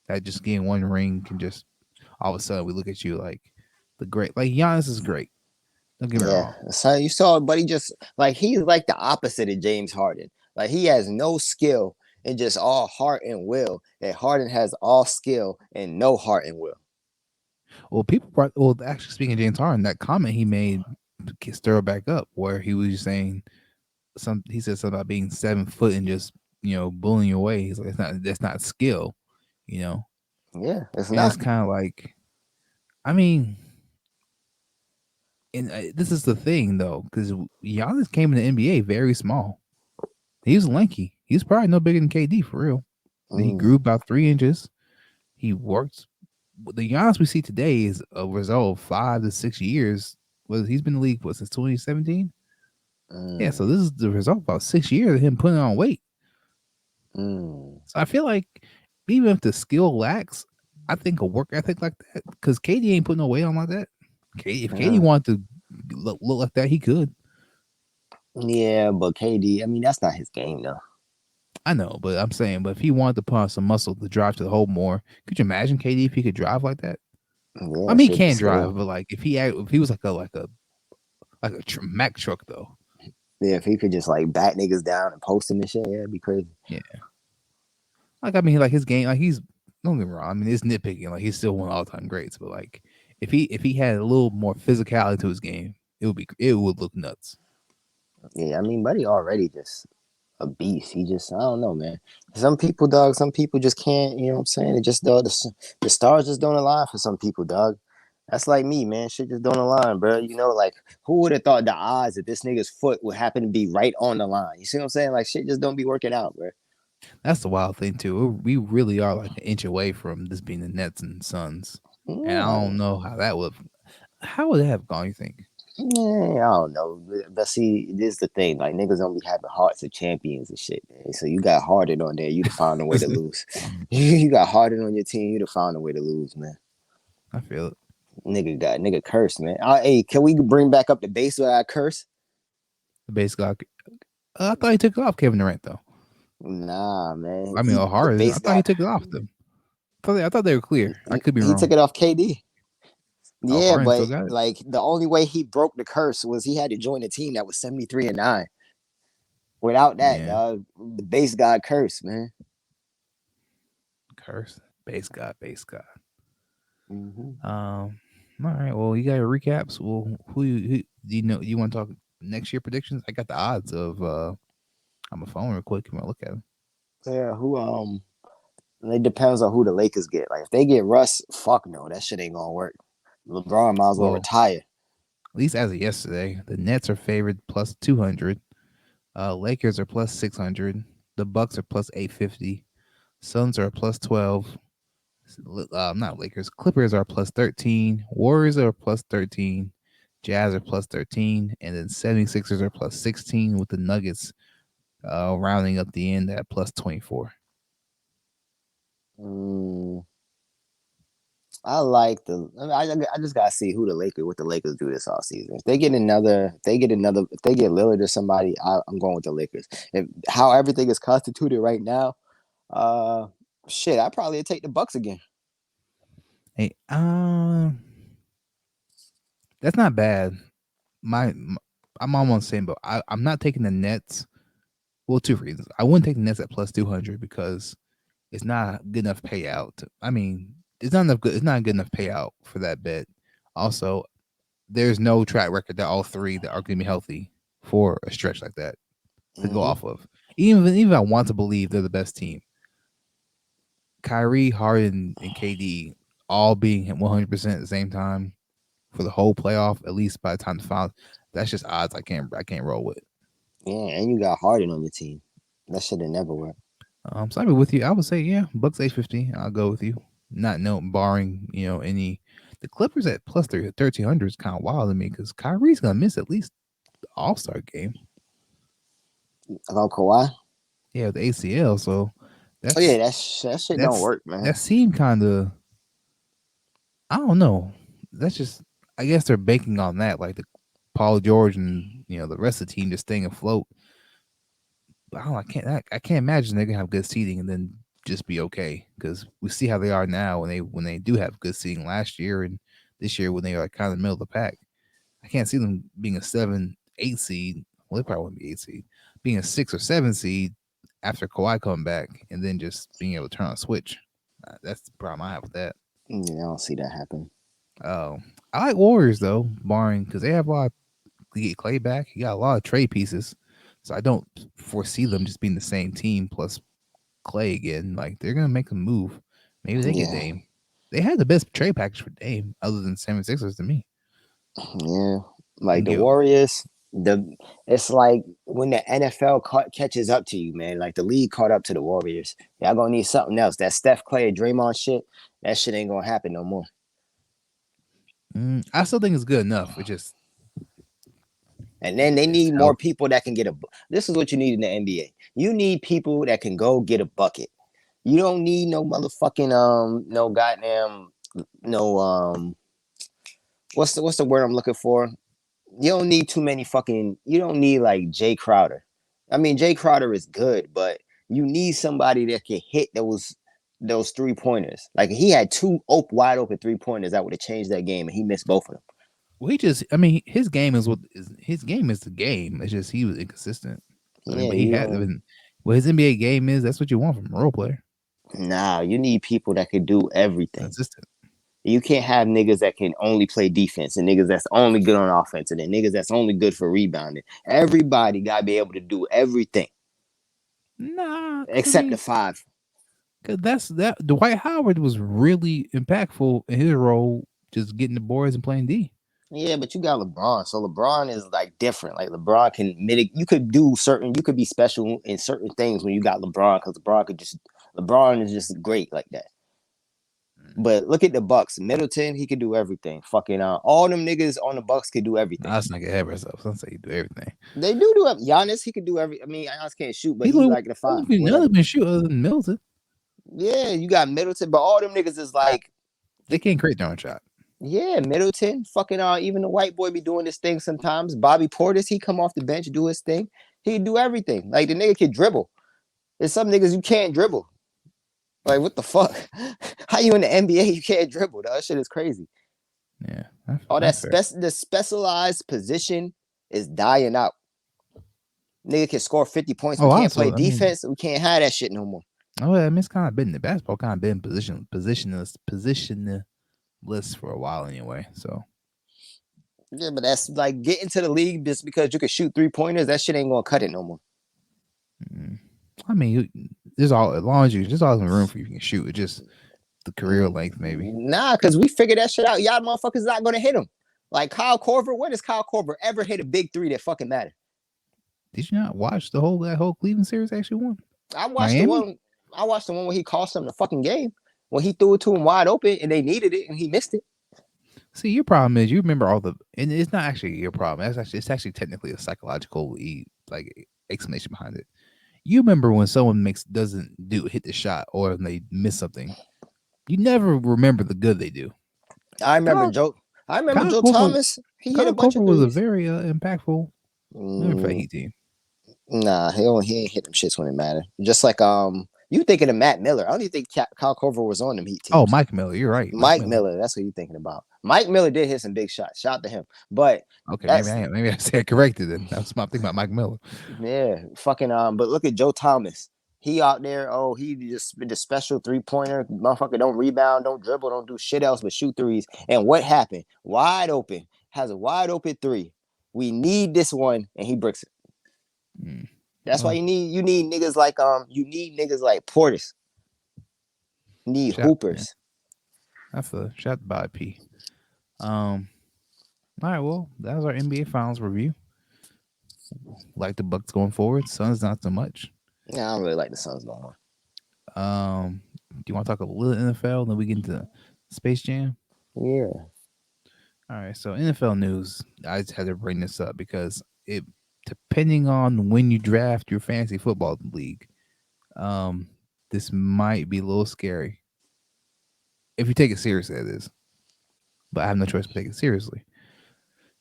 that just getting one ring can just all of a sudden we look at you like the great. Like Giannis is great. Don't get me yeah. wrong. So you saw, but he just like he's like the opposite of James Harden. Like he has no skill and just all heart and will. And Harden has all skill and no heart and will. Well, actually, speaking of James Harden, that comment he made stir back up where he was saying he said something about being 7 foot and just bullying your way. He's like, that's not skill, you know. Yeah, it's And not. it's kind of like, I mean, and this is the thing though, because Giannis came in the NBA very small. He was lanky. He's probably no bigger than KD for real. He grew Mm, about 3 inches. He worked. The Giannis we see today is a result of 5 to 6 years. He's been in the league since 2017. Yeah, so mm, this is the result of about 6 years of him putting on weight. mm, So I feel like even if the skill lacks, I think a work ethic like that, because KD ain't putting no weight on like that. If KD yeah. wanted to look like that, he could. Yeah, but KD, I mean, that's not his game though. I know, but I'm saying, but if he wanted to put on some muscle to drive to the hole more, could you imagine KD if he could drive like that? I Yeah, mean, he shit be can drive, smooth. but like if he was like a Mack truck though, Yeah, if he could just like bat niggas down and post them and shit, yeah, it'd be crazy. yeah. Like I mean, like his game, like he's don't get me wrong. I mean, it's nitpicking. Like he's still one of all time greats, but like if he had a little more physicality to his game, it would look nuts. Yeah, I mean, buddy already just a beast. He just, I don't know, man. Some people, dog, some people just can't, you know what I'm saying? It just, the stars just don't align for some people, dog. That's like me, man. Shit just don't align, bro. You know, like who would have thought the odds that this nigga's foot would happen to be right on the line? You see what I'm saying? Like shit just don't be working out, bro. That's the wild thing too. We really are like an inch away from this being the Nets and Suns, and I Yeah, don't know how that would. How would that have gone? You think? yeah, I don't know. But see, this is the thing. Like niggas don't be having hearts of champions and shit, man. So you got Harden on there, you'd have found a way to lose. You got Harden on your team, you'd have found a way to lose, man. I feel it. Nigga cursed, man. Hey, can we bring back up the base without curse? Basically, I thought he took it off Kevin Durant though. Nah, man. I mean, The O'Hara. I base thought he guy, took it off them. I thought they were clear. I could be he took wrong. it off KD. Oh, Yeah, Harden still but got it. like the only way he broke the curse was he had to join a team that was 73-9. Without that, Yeah, dog, the base god curse, man. curse. Base god. Mm-hmm. All right. Well, you got your recaps. Well, who do you know? You want to talk next year predictions? I got the odds of. I'm a phone real quick. Come on, look at them. Yeah, it depends on who the Lakers get. Like if they get Russ, fuck no, that shit ain't gonna work. LeBron might as well Well, retire. at least as of yesterday, the Nets are favored plus 200. Lakers are plus 600. The Bucks are plus 850. Suns are plus 12. Not Lakers. Clippers are plus 13. Warriors are plus 13. Jazz are plus 13. And then 76ers are plus 16 with the Nuggets rounding up the end at plus 24. Mm, I like the. I just gotta see who the Lakers, what the Lakers do this off season. If they get Lillard or somebody, I'm going with the Lakers. If how everything is constituted right now, uh, shit, I probably take the Bucks again. Hey, that's not bad. My I'm almost saying, but I'm not taking the Nets. Well, two reasons. I wouldn't take the Nets at plus 200 because it's not a good enough payout. I mean, it's not enough good. It's not a good enough payout for that bet. Also, there's no track record that all three that are going to be healthy for a stretch like that to go Mm-hmm. off of. Even if I want to believe they're the best team, Kyrie, Harden, and KD all being 100% at the same time for the whole playoff, at least by the time the finals, that's just odds I can't roll with. Yeah, and you got Harden on your team. That should have never worked. So I'd be with you. I would say yeah, Bucks 850. I'll go with you. Not no barring any. The Clippers at plus 1300 is kind of wild to me because Kyrie's gonna miss at least the All Star game. About Kawhi. Yeah, the ACL. So Oh yeah, that's that shit don't that's work, man. that seemed kind of, I don't know. That's just, I guess they're banking on that, like the Paul George and the rest of the team just staying afloat. But I can't imagine they're gonna have good seating and then just be okay because we see how they are now when they do have good seating last year and this year when they are like kind of middle of the pack. I can't see them being a 7, 8 seed. Well, they probably wouldn't be 8 seed, being a 6 or 7 seed after Kawhi come back and then just being able to turn on a switch. That's the problem I have with that. Yeah, I don't see that happen. I like Warriors though, barring because they have a lot. To get Clay back, he got a lot of trade pieces, so I don't foresee them just being the same team plus Clay again. Like they're gonna make a move. Maybe they get Yeah, Dame. They had the best trade package for Dame, other than 76ers to me. yeah. Like And the get Warriors, it's like when the NFL catches up to you, man. Like the league caught up to the Warriors. Y'all gonna need something else. That Steph Clay, Draymond shit, that shit ain't gonna happen no more. I still think it's good enough. It just And then they it's need more how people that can get a. This is what you need in the NBA. You need people that can go get a bucket. You don't need no motherfucking no goddamn no what's the word I'm looking for? You don't need too many fucking. You don't need like Jay Crowder. I mean, Jay Crowder is good, but you need somebody that can hit those 3-pointers. Like he had two wide open 3-pointers that would have changed that game, and he missed both of them. well, he just. I mean, his game is what is his game is the game. It's just he was inconsistent. I mean, Yeah, but he you had. I don't. mean, what his NBA game is, that's what you want from a role player. Nah, you need people that can do everything. Consistent. You can't have niggas that can only play defense and niggas that's only good on offense and then niggas that's only good for rebounding. Everybody gotta be able to do everything Nah, because I except the mean, five. cause that's that. Dwight Howard was really impactful in his role, just getting the boards and playing D. Yeah, but you got LeBron. So LeBron is like different. Like LeBron can mitigate. You could be special in certain things when you got LeBron because LeBron is just great like that. But look at the Bucks. Middleton, he could do everything. Fucking all them niggas on the Bucks could do everything. Nah, let's not get ahead of ourselves. Let's say you do everything. They do it. Giannis, he could do every. I mean, Giannis can't shoot, but He he look like the five, none whatever. of them shoot other than Milton. Yeah, you got Middleton, but all them niggas is like, They can't create their own shot. yeah, Middleton, fucking even the white boy be doing this thing sometimes. Bobby Portis, he come off the bench, do his thing. He do everything. Like the nigga can dribble. There's some niggas you can't dribble. Like what the fuck? How you in the NBA you can't dribble? That shit is crazy. Yeah, All that that's fair. the specialized position is dying out. Nigga can score 50 points but Oh, can't play also, I mean, defense. We can't have that shit no more. oh, yeah, I mean, it's kind of been the basketball kind of been positionless for a while anyway. So Yeah, but that's like getting to the league just because you can shoot 3-pointers. That shit ain't gonna cut it no more. mm, I mean, there's all as long as there's always room for you can shoot. It's just the career length maybe. Nah, because we figured that shit out. Y'all motherfuckers not gonna hit him. Like Kyle Korver, when has Kyle Korver ever hit a big three that fucking matter? Did you not watch that whole Cleveland series actually won? I watched the Miami? one. I watched the one where he cost them the fucking game when he threw it to him wide open and they needed it and he missed it. See, your problem is you remember all the, and it's not actually your problem. It's actually technically a psychological like explanation behind it. You remember when someone doesn't hit the shot or they miss something. You never remember the good they do. I remember Kyle Joe. I remember Kyle Joe Korver Thomas. He hit a Kyle bunch of Korver was a threes. very impactful member for that Mm, Heat team. nah, he ain't hit them shits when it mattered. Just like you thinking of Matt Miller. I don't even think Kyle Korver was on them Heat Oh, teams. Mike Miller, you're right. Mike Mike Miller. Miller, that's what you thinking about. Mike Miller did hit some big shots. Shout out to him. But Okay, that's maybe I said corrected then. That's my thinking about Mike Miller. yeah, fucking but look at Joe Thomas. He out there, he just the special 3-pointer. Motherfucker don't rebound, don't dribble, don't do shit else but shoot threes. And what happened? Wide open. Has a wide open three. We need this one, and he bricks it. Mm. That's why Well, you need niggas like Portis. You need shout, yeah, hoopers. that's a shout by P. Um, all right, well, that was our NBA Finals review. Like the Bucks going forward, Suns not so much. Yeah, I don't really like the Suns no more. Do you want to talk a little NFL? Then we get into Space Jam. Yeah. All right, so NFL news. I just had to bring this up because it, depending on when you draft your fantasy football league, um, this might be a little scary if you take it seriously. It is, but I have no choice but to take it seriously.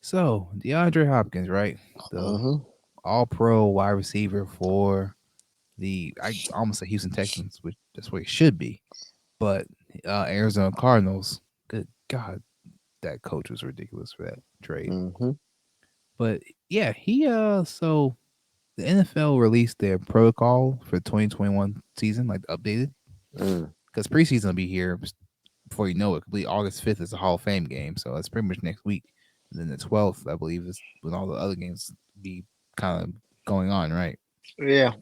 So DeAndre Hopkins, right, the Mm-hmm. All-Pro wide receiver for the I almost say Houston Texans, which that's where he should be, but Arizona Cardinals. Good God, that coach was ridiculous for that trade. Mm-hmm. But yeah, he so the NFL released their protocol for the 2021 season, like updated, Mm. because preseason will be here before you know it. Complete August 5th is the Hall of Fame game, so that's pretty much next week. And then the 12th, I believe, is when all the other games be kind of going on, right? Yeah.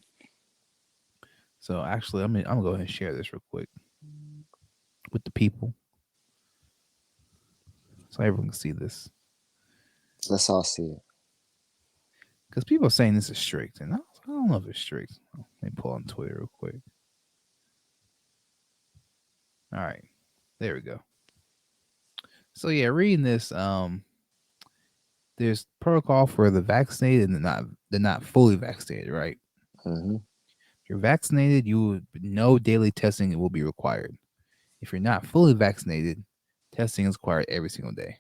So actually, I'm gonna go ahead and share this real quick with the people so everyone can see this. Let's all see it. Because people are saying this is strict, and I don't know if it's strict. Let me pull on Twitter real quick. All right, there we go. So yeah, reading this, there's protocol for the vaccinated and the not fully vaccinated, right? Mm-hmm. If you're vaccinated, no daily testing will be required. If you're not fully vaccinated, testing is required every single day.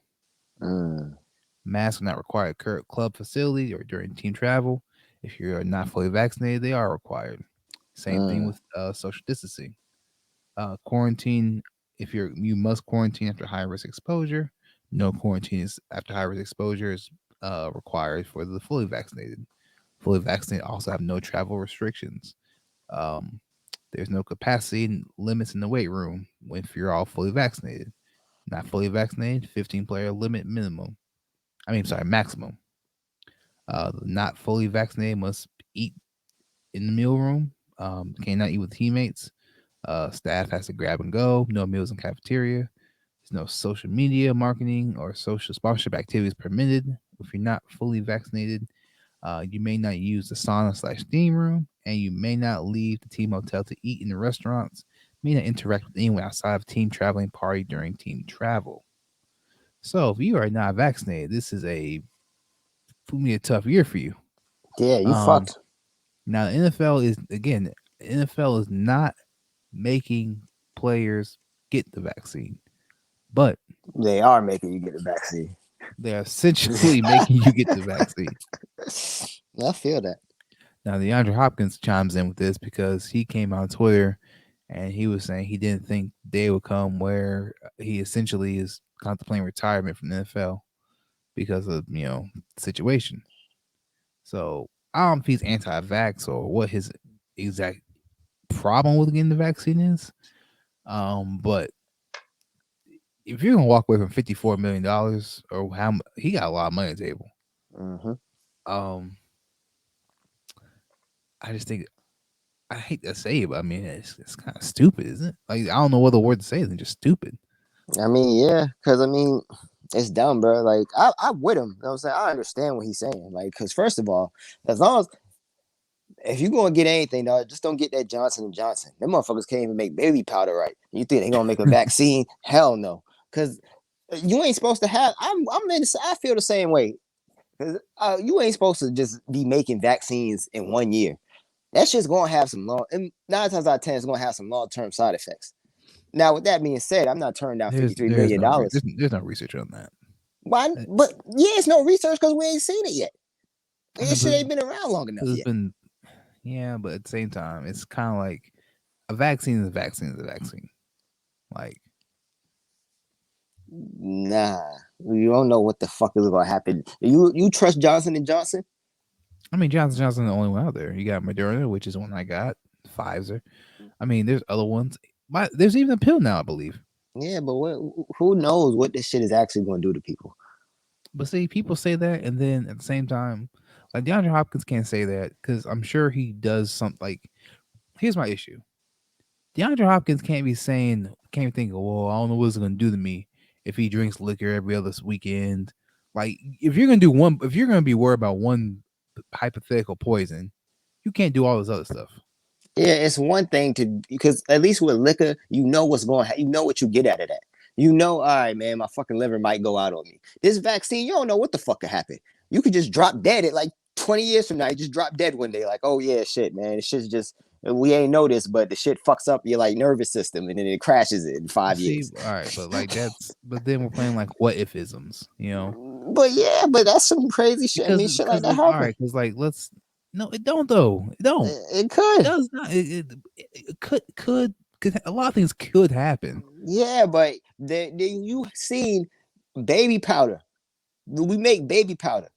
Mm. Masks are not required at current club facility or during team travel. If you're not fully vaccinated, they are required. Same thing Mm. with social distancing. Quarantine. If you must quarantine after high risk exposure. No quarantine is after high risk exposure is required for the fully vaccinated. Fully vaccinated also have no travel restrictions. Um, there's no capacity limits in the weight room if you're all fully vaccinated. Not fully vaccinated, 15-player limit minimum. I mean, sorry, maximum. Not fully vaccinated must eat in the meal room. Cannot eat with teammates. Staff has to grab and go. No meals in cafeteria. There's no social media marketing or social sponsorship activities permitted. If you're not fully vaccinated, you may not use the sauna/steam room, and you may not leave the team hotel to eat in the restaurants. May not interact with anyone outside of team traveling party during team travel. So, if you are not vaccinated, this is a tough year for you. Yeah, you Um, fucked. Now the NFL is again, the NFL is not making players get the vaccine, but They are making you get the vaccine. they're essentially making you get the vaccine. I feel that. Now DeAndre Hopkins chimes in with this because he came on Twitter and he was saying he didn't think the day would come where he essentially is contemplating retirement from the NFL because of the situation. So I don't know if he's anti-vax or what his exact problem with getting the vaccine is. But if you're gonna walk away from $54 million or he got a lot of money on the table. Mm-hmm. Um, I just think I hate to say it, but I mean it's kind of stupid, isn't it? Like I don't know what the word to say than just stupid. I mean, yeah, because I mean, it's dumb, bro. Like, I'm with him. You know what I'm saying? I understand what he's saying. Like, because first of all, as long as if you gonna get anything, dog, just don't get that Johnson and Johnson. Them motherfuckers can't even make baby powder right. You think they gonna make a vaccine? Hell no. Because you ain't supposed to have. I feel the same way. Because you ain't supposed to just be making vaccines in 1 year. That shit's gonna have some long. And 9 times out of 10, it's gonna have some long term side effects. Now, with that being said, I'm not turning down There's $53 million. there's no research on that. Why? Uh, But yeah, it's no research because we ain't seen it yet. I This mean, shit ain't been around long enough there's yet. been yeah, but at the same time, it's kind of like a vaccine is a vaccine is a vaccine. Like Nah, you don't know what the fuck is gonna happen. You trust Johnson and Johnson? I mean, Johnson the only one out there. You got Moderna, which is one I got. Pfizer. I mean, there's other ones. But there's even a pill now, I believe. Yeah, but who knows what this shit is actually gonna do to people? But see, people say that, and then at the same time, like DeAndre Hopkins can't say that because I'm sure he does something. Like, here's my issue: DeAndre Hopkins can't be thinking, well, I don't know what it's gonna do to me if he drinks liquor every other weekend. Like, if you're gonna be worried about one hypothetical poison, you can't do all this other stuff. Yeah, it's one thing to because at least with liquor, you know what's going. You know what you get out of that. You know, all right, man, my fucking liver might go out on me. This vaccine, you don't know what the fuck could happen. You could just drop dead at like 20 years from now. You just drop dead one day, like, oh yeah, shit, man, it's just we ain't know this, but the shit fucks up your like nervous system and then it crashes it in But five see, years. all right, but like but then we're playing like what if isms, you know? But yeah, but that's some crazy shit. I mean, shit like Because that it's all happen. right, because like let's no, it don't though. It don't. It It could. does not. It could a lot of things could happen. Yeah, but you seen baby powder. We make baby powder.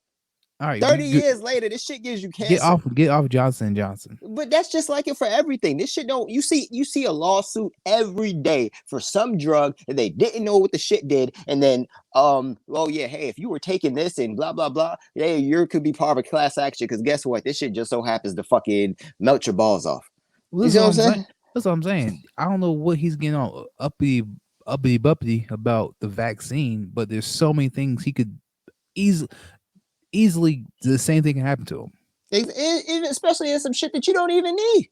All right, 30 years later, this shit gives you cancer. get off Johnson and Johnson. But that's just like it for everything. This shit don't you see a lawsuit every day for some drug that they didn't know what the shit did, and then oh yeah, hey, if you were taking this and blah blah blah, yeah, you could be part of a class action because guess what? This shit just so happens to fucking melt your balls off. Well, You this is see what what I'm I'm saying. saying? That's what I'm saying. I don't know what he's getting all uppity buppity about the vaccine, but there's so many things he could easily the same thing can happen to him. Especially in some shit that you don't even need.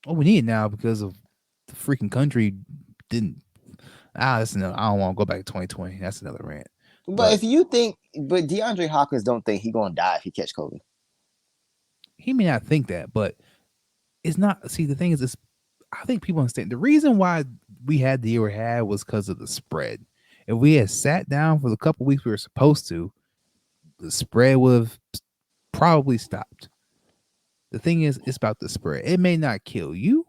Oh, we need it now because of the freaking country didn't. That's no. I don't want to go back to 2020. That's another rant. But But if you think, but DeAndre Hopkins don't think he gonna die if he catch COVID. he may not think that, but it's not. See, the thing is, I think people understand the reason why we had the year we had was because of the spread. If we had sat down for the couple weeks we were supposed to, the spread would have probably stopped. The thing is, it's about the spread. It may not kill you,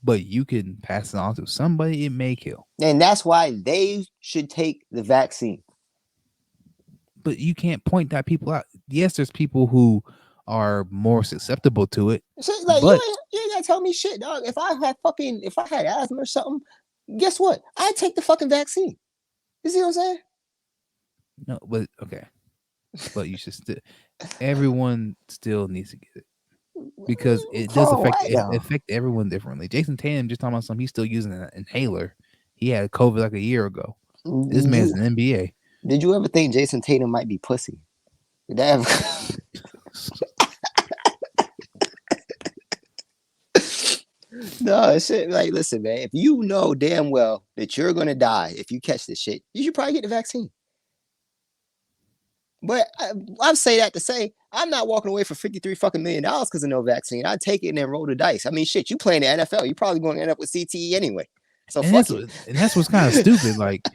but you can pass it on to somebody it may kill. And that's why they should take the vaccine. But you can't point that people out. Yes, there's people who are more susceptible to it, So like but you ain't gotta tell me shit, dog. If I had asthma or something, guess what? I'd take the fucking vaccine. You see what I'm saying? no, but okay, but you should still. Everyone still needs to get it because it does For what though? affect everyone differently. Jason Tatum just talking about something. He's still using an inhaler. He had COVID like a year ago. This man's You an NBA. did you ever think Jason Tatum might be pussy? Did that ever... No, shit. Like, listen, man. If you know damn well that you're gonna die if you catch this shit, you should probably get the vaccine. But I say that to say I'm not walking away for $53 million because of no vaccine. I'd take it and then roll the dice. I mean, shit, you playing the NFL, you're probably going to end up with CTE anyway. So fuck it. And that's what's kind of stupid. Like,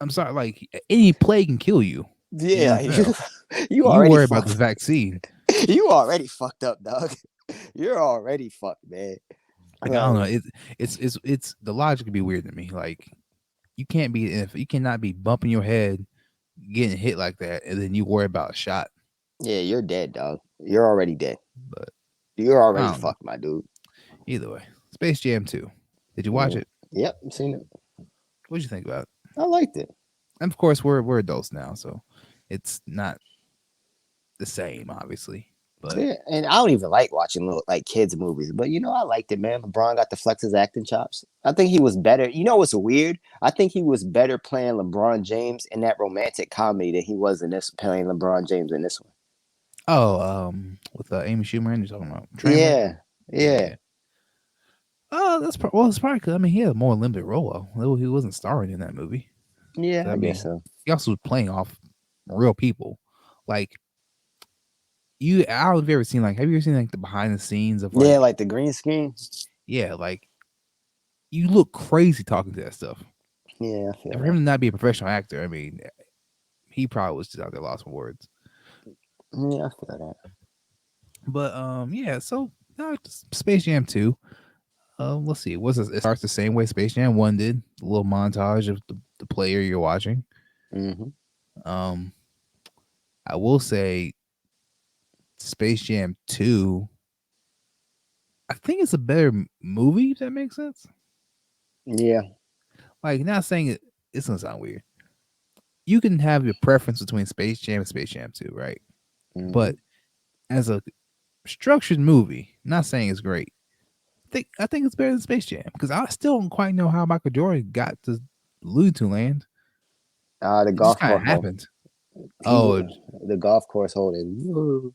I'm sorry, like any plague can kill you. Yeah, NFL. you You already worry about fucked. the vaccine. You already fucked up, dog. You're already fucked, man. Like, I don't know. It's the logic can be weird to me. Like, you cannot be bumping your head, getting hit like that, and then you worry about a shot. Yeah, you're dead, dog. You're already dead. But You're I already don't know. fucked, my dude. Either way, Space Jam 2. Did you watch it? Yep, I've seen it. What'd you think about it? I liked it. And of course, we're adults now, so it's not the same, obviously. But Yeah, and I don't even like watching little like kids movies, but I liked it, man. LeBron got to flex his acting chops. I think he was better. You know what's weird? I think he was better playing LeBron James in that romantic comedy than he was in this playing LeBron James in this one. with Amy Schumer, and you're talking about Trainwreck. Yeah, Yeah, yeah, yeah. Oh, it's probably because he had a more limited role. Though. He wasn't starring in that movie. yeah. So, I guess so. he also was playing off real people. Like I don't know if you've ever seen have you ever seen the behind the scenes of Yeah, like the green screen. yeah, you look crazy talking to that stuff. Yeah, I feel And for that. him to not be a professional actor, he probably was just out there lost for words. Yeah, I feel that. But yeah, so Space Jam 2. Let's see. It starts the same way Space Jam 1 did. A little montage of the player you're watching. Mm-hmm. Um I will say Space Jam 2, I think it's a better movie, if that makes sense. Yeah, Like, not saying it. it's gonna sound weird. You can have your preference between Space Jam and Space Jam 2, right? Mm-hmm. But as a structured movie, not saying it's great. I think it's better than Space Jam because I still don't quite know how Michael Jordan got to Looney Tune Land. The It just golf kind of course hole. happened. He Oh, the golf course holding.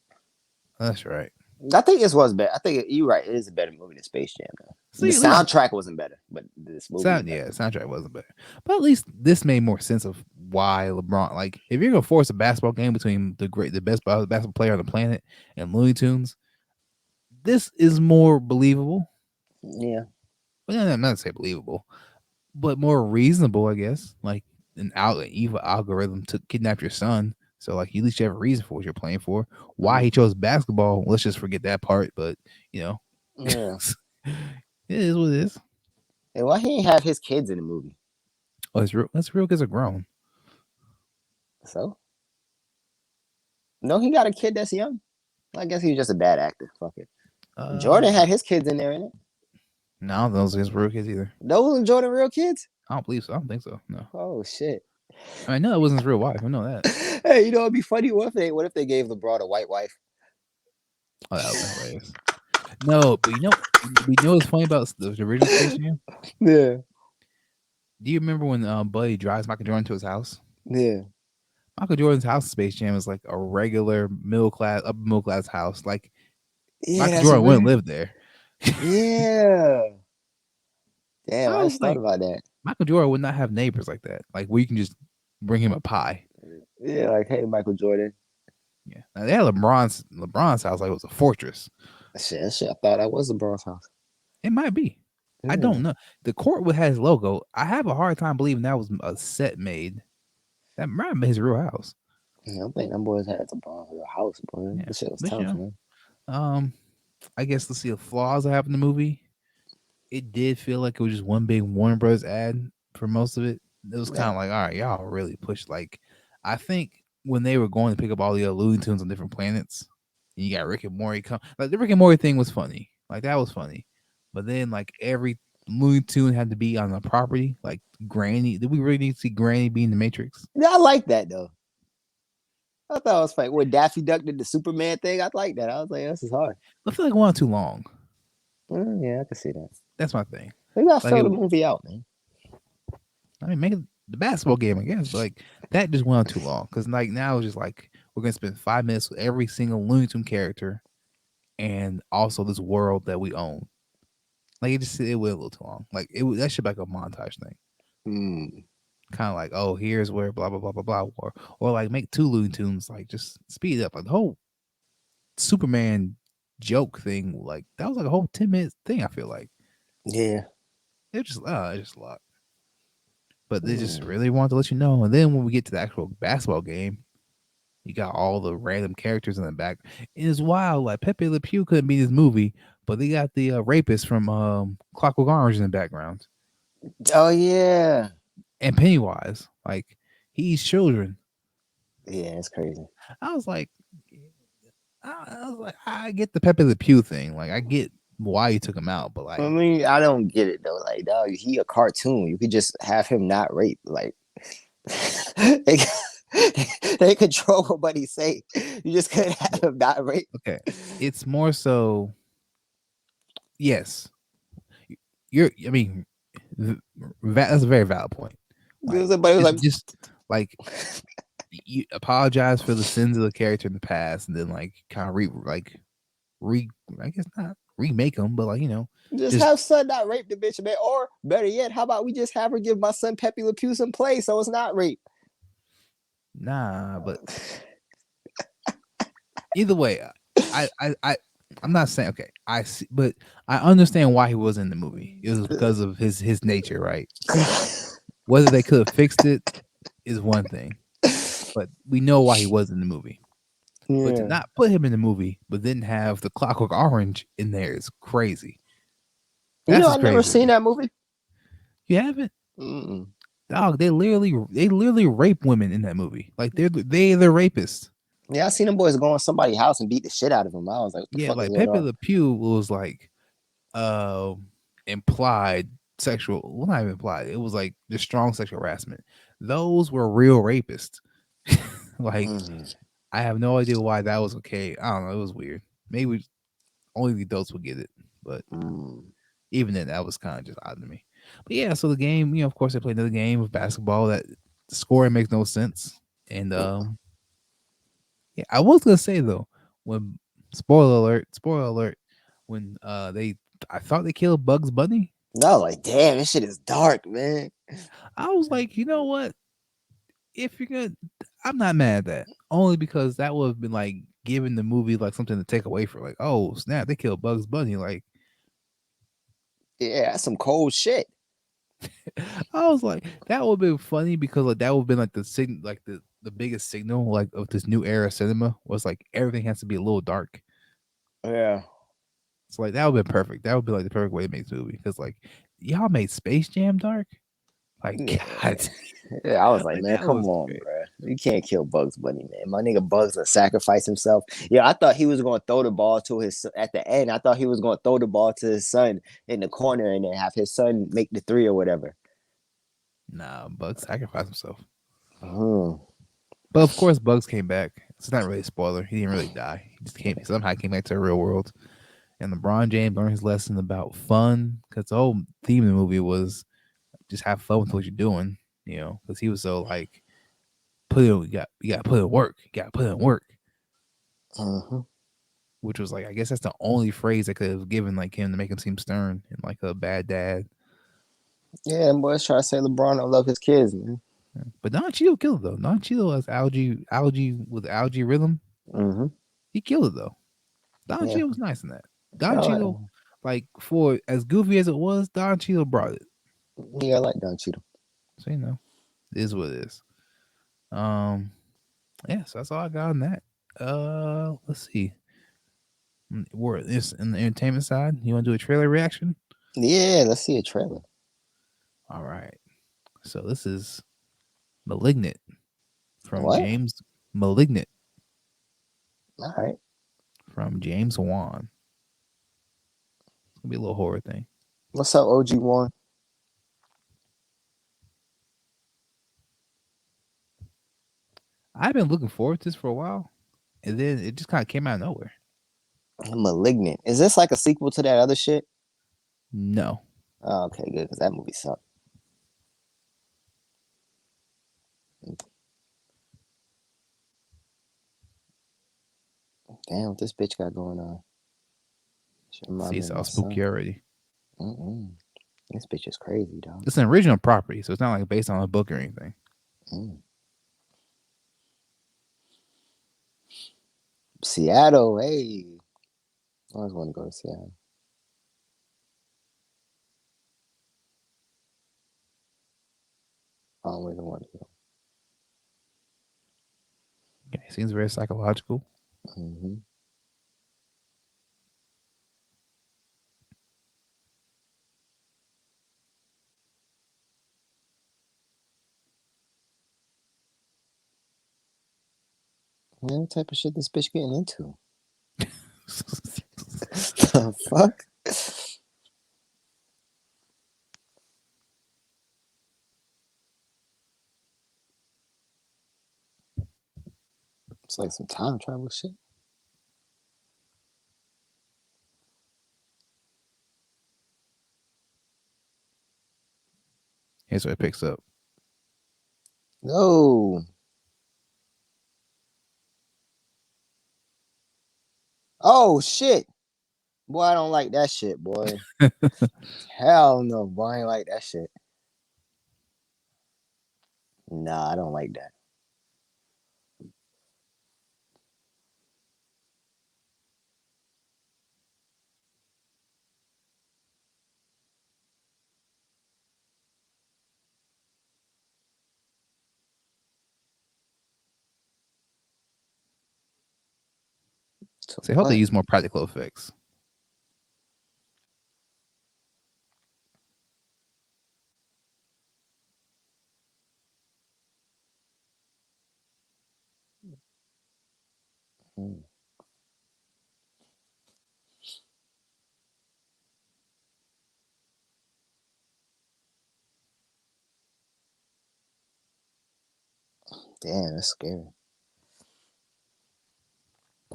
that's right. I think this was better. I think you're right. It is a better movie than Space Jam. Though. The See, at least soundtrack wasn't better, but this movie was sound better. yeah, soundtrack wasn't better, but at least this made more sense of why LeBron. Like, if you're gonna force a basketball game between the best basketball player on the planet and Looney Tunes, this is more believable. Yeah. Well, I'm not to say believable, but more reasonable, I guess. Like an evil algorithm to kidnap your son. So like at least you have a reason for what you're playing for. Why he Mm-hmm. chose basketball, let's just forget that part. But you know, Yeah. it is what it is. And why he ain't have his kids in the movie? Oh, it's real. That's real kids are grown. So no, he got a kid that's young. I guess he was just a bad actor. Fuck it. Jordan No, had his kids in there, innit? I don't think those is real kids either. Those were Jordan real kids? I don't believe so. I don't think so. No. Oh shit. I mean, I know it wasn't his real wife. I know that. Hey, you know it'd be funny. What if they gave LeBron a white wife? Oh, that would be hilarious. No, but what's funny about the original Space Jam? Yeah. Do you remember when Buddy drives Michael Jordan to his house? Yeah. Michael Jordan's house in Space Jam is like a regular upper middle class house. Like Yeah, Michael that's Jordan wouldn't weird. live there. Yeah. Damn, I I was just thought like, about that. Michael Jordan would not have neighbors like that. Like where you can just bring him a pie. Yeah, like, hey, Michael Jordan. Yeah. Now they had LeBron's house like it was a fortress. Shit, I thought that was LeBron's house. It might be. I Yeah. don't know. The court would have his logo. I have a hard time believing that was a set made. That might have been his real house. Yeah, I think them boys had LeBron's real house, boy. Yeah. This shit was But tough, man. I guess let's see the flaws I have in the movie. It did feel like it was just one big Warner Bros. Ad for most of it. It was kind Yeah. of like, all right, y'all really pushed. Like, I think when they were going to pick up all the Looney Tunes on different planets, and you got Rick and Morty come, like the Rick and Morty thing was funny. Like that was funny, but then like every Looney Tune had to be on the property. Like Granny, did we really need to see Granny be in the Matrix? Yeah, I like that though. I thought it was funny. When Daffy Duck did the Superman thing, I like that. I was like, this is hard. I feel like it went on too long. Yeah, I can see that. That's my thing. They gotta Like, fill the movie out, man. I mean, make it the basketball game, I guess, but like that just went on too long. Because like now it's just like we're gonna spend 5 minutes with every single Looney Tune character, and also this world that we own. Like it went a little too long. Like that should be like a montage thing. Mm. Kind of like, oh, here's where blah blah blah blah blah, or like make two Looney Tunes. Like just speed it up. Like the whole Superman joke thing. Like that was like a whole 10 minutes thing. I feel like Yeah. it's just a lot. But they just Mm. really wanted to let you know. And then when we get to the actual basketball game, you got all the random characters in the back. It's wild. Like Pepe Le Pew couldn't be this movie, but they got the rapist from Clockwork Orange in the background, Oh yeah. and Pennywise. Like he eats children. Yeah, it's crazy. I was like, I get the Pepe Le Pew thing. Like I get why you took him out, but I like, mean, I don't get it though. Like, dog, he a cartoon. You could just have him not rape. Like, they, they control what he say. You just couldn't have him not rape. okay, it's more so. Yes, you're. I mean, that's a very valid point. Like, But it was like, just like you apologize for the sins of the character in the past, and then like kind of I guess not remake them, but like just just have son not rape the bitch, man. Or better yet, how about we just have her give my son Pepe Le Pew some play so it's not rape? nah. But either way, I'm not saying okay. I see, but I understand why he was in the movie. It was because of his nature, right? Whether they could have fixed it is one thing, but we know why he was in the movie. But to Yeah. not put him in the movie, but then have the Clockwork Orange in there is crazy. You That's know, just I never crazy to seen me. that movie. You haven't? Mm-mm. Dog, they literally rape women in that movie. Like they're the rapists. Yeah, I seen them boys go in somebody's house and beat the shit out of him. I was like, what the Yeah, fuck is like going Pepe on? Le Pew was like uh implied sexual, well, not even implied. It was like just strong sexual harassment. Those were real rapists. Like, Mm, I have no idea why that was okay. I don't know. It was weird. Maybe only the adults would get it, but mm. even then, that was kind of just odd to me. But yeah, so the game, of course, they played another game of basketball that the scoring makes no sense. And yeah, I was gonna say though, when spoiler alert, when I thought they killed Bugs Bunny. No, like damn, this shit is dark, man. I was like, you know what? If you're gonna, I'm not mad at that. Only because that would have been like giving the movie like something to take away from. Like, oh snap, they killed Bugs Bunny. Like, Yeah, that's some cold shit. I was like, that would have been funny because like that would have been like the signal, like the biggest signal like of this new era of cinema was like everything has to be a little dark. Yeah. So like that would have been perfect. That would be like the perfect way to make this movie because like y'all made Space Jam dark. Like Yeah. God, Yeah, I was like, like man, that come was on, great. bro. You can't kill Bugs Bunny, man. My nigga Bugs will sacrifice himself. Yeah, I thought he was going to throw the ball to at the end. I thought he was going to throw the ball to his son in the corner and then have his son make the three or whatever. Nah, Bugs sacrificed himself. Hmm. But of course, Bugs came back. It's not really a spoiler. He didn't really die. He just came somehow came back to the real world. And LeBron James learned his lesson about fun because the whole theme of the movie was just have fun with what you're doing. Because he was so like you got to put in work. You got to put in work, Hmm. which was like I guess that's the only phrase I could have given like him to make him seem stern and like a bad dad. Yeah, them boys try to say LeBron don't love his kids, man. But Don Cheadle killed it though. Don Cheadle has algae with algae rhythm. Hmm. He killed it though. Don Yeah. Cheadle was nice in that. Don I like, Cheadle, like for as goofy as it was, Don Cheadle brought it. yeah, I like Don Cheadle. So it is what it is. Um, yeah, so that's all I got on that. Let's see. We're this in the entertainment side. You want to do a trailer reaction? Yeah, let's see a trailer. All right. So this is Malignant from What? James Malignant All right. from James Wan. It's gonna be a little horror thing. What's up, OG one? I've been looking forward to this for a while, and then it just kind of came out of nowhere. Malignant. Is this like a sequel to that other shit? No, Oh, okay, good, because that movie sucked. Damn, what this bitch got going on? Should remind see, me it's of all my spooky son. already. Mm-mm. This bitch is crazy, dog. It's an original property, so it's not like based on a book or anything. Mm. Seattle, hey. I always want to go to Seattle. I always want to go. Okay, seems very psychological. Mm-hmm. Man, what type of shit this bitch getting into? The fuck? It's like some time travel shit. Here's where it picks up. No. Oh shit. Boy, I don't like that shit, boy. Hell no, boy. I ain't like that shit. Nah, I don't like that. So So I hope they what? use more practical effects. Hmm. Damn, that's scary.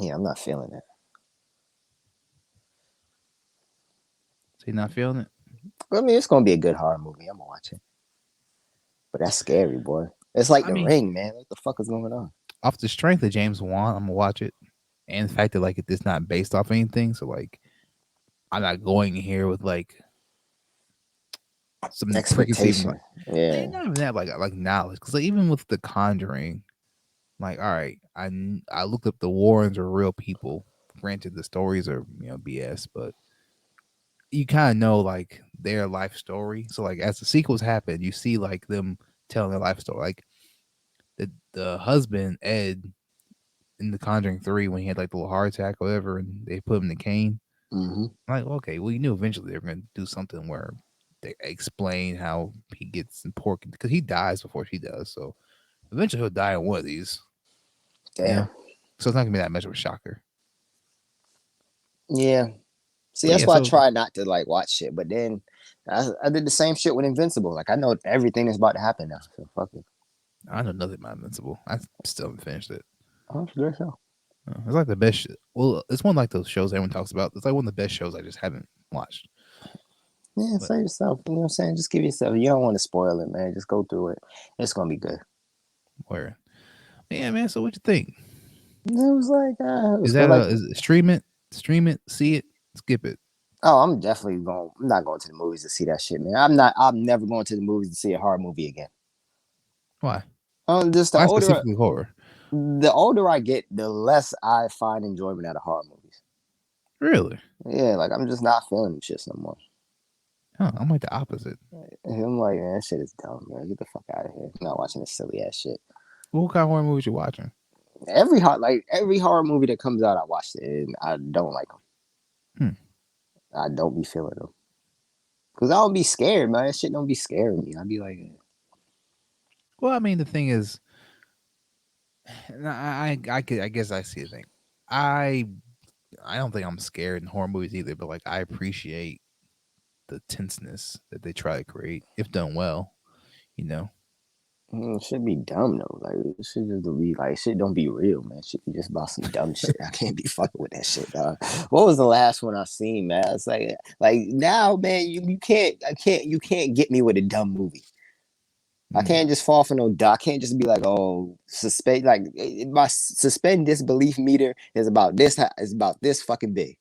Yeah, I'm not feeling that. So you not feeling it? I mean, it's gonna be a good horror movie. I'm gonna watch it. But that's scary, boy. It's like I The mean, Ring, man. What the fuck is going on? off the strength of James Wan, I'm gonna watch it, and the fact that like it's not based off anything, so like I'm not going here with like some preconceived Expectation. like, Yeah. not even that like knowledge, because like even with The Conjuring, like all right, I looked up the Warrens are real people. Granted, the stories are BS, but you kind of know like their life story. So like as the sequels happen, you see like them telling their life story. Like the husband Ed in The Conjuring 3 when he had like the little heart attack or whatever, and they put him in the cane. Mm-hmm. I'm like, okay, well, you knew eventually they were going to do something where they explain how he gets important because he dies before she does. So eventually he'll die in one of these, you Damn. know? So it's not going to be that much of a shocker. Yeah. See, But that's yeah, why I so try not to like watch shit. But then I did the same shit with Invincible. Like I know everything is about to happen now. So fuck it. I know nothing about Invincible. I still haven't finished it. Oh, good show. It's like the best. Well, it's one of like those shows everyone talks about. It's like one of the best shows I just haven't watched. Yeah, But say yourself. You know what I'm saying? Just give yourself. You don't want to spoil it, man. Just go through it. It's gonna be good. where, yeah, man. So what you think? It was like it Is was that like. is it, stream it, see it, skip it? Oh, I'm definitely going. I'm not going to the movies to see that shit, man. I'm not. I'm never going to the movies to see a horror movie again. Why? Just Why specifically horror? the older I get, the less I find enjoyment out of horror movies. Really? Yeah, like I'm just not feeling shit no more. Huh, I'm like the opposite. I'm like, man, that shit is dumb, man. Get the fuck out of here. I'm not watching this silly ass shit. What kind of horror movies you watching? Every horror movie that comes out, I watched it, and I don't like them. Hmm. I don't be feeling them because I don't be scared, man. That shit don't be scaring me. I be like, Well, I mean, the thing is, I guess I see the thing. I I don't think I'm scared in horror movies either, but like I appreciate the tenseness that they try to create if done well. You know. It should be dumb though. Like it should just be like shit don't be real, man. It should be just about some dumb shit. I can't be fucking with that shit, dog. What was the last one I seen, man? It's like now, man, you can't you can't get me with a dumb movie. I Mm. can't just fall for no duck. I can't just be like, oh, suspend like my suspend disbelief meter is about this is about this fucking big.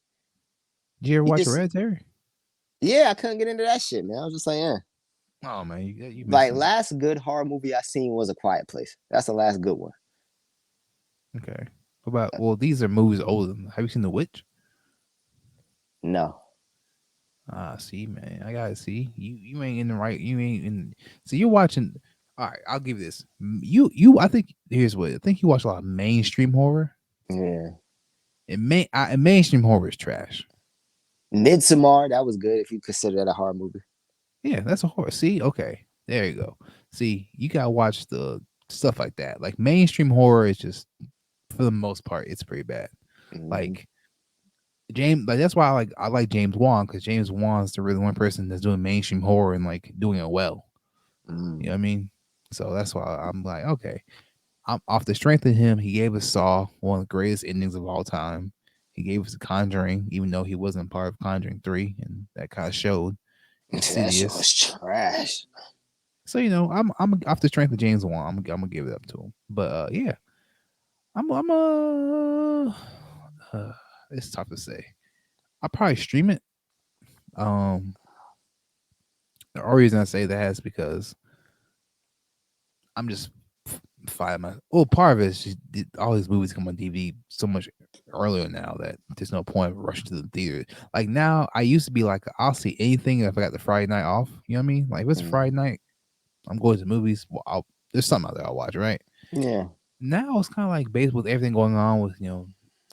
Did you ever You watch just Hereditary? yeah, I couldn't get into that shit, man. I was just like, yeah. Oh man, you Like missing. last good horror movie I seen was A Quiet Place. That's the last good one. Okay. What about these are movies older. Have you seen The Witch? No. Ah, see, man, I gotta see you ain't in the right. You ain't in. So you're watching. All right, I'll give you this. You. I think here's what I think. You watch a lot of mainstream horror. Yeah. And mainstream horror is trash. Midsommar, that was good if you consider that a horror movie. Yeah, that's a horror. See, okay, there you go. See, you gotta watch the stuff like that. Like mainstream horror is just, for the most part, it's pretty bad. Mm-hmm. Like like that's why I like James Wan because James Wan's the really one person that's doing mainstream horror and like doing it well. You know Mm. what I mean? So that's why I'm like, okay, I'm off the strength of him. He gave us Saw, one of the greatest endings of all time. He gave us The Conjuring, even though he wasn't part of Conjuring 3, and that kind of showed. That shit Insidious. was trash. So I'm off the strength of James Wan. I'm gonna give it up to him. But yeah, I'm it's tough to say. I'll probably stream it. Um, the only reason I say that is because I'm just fine. Well, part of it is just all these movies come on DVD so much earlier now that there's no point of rushing to the theater. Like now, I used to be like, I'll see anything if I got the Friday night off. You know what I mean? Like if it's Mm. Friday night, I'm going to the movies. Well, there's something out there I'll watch, right? Yeah. Now it's kind of like based with everything going on with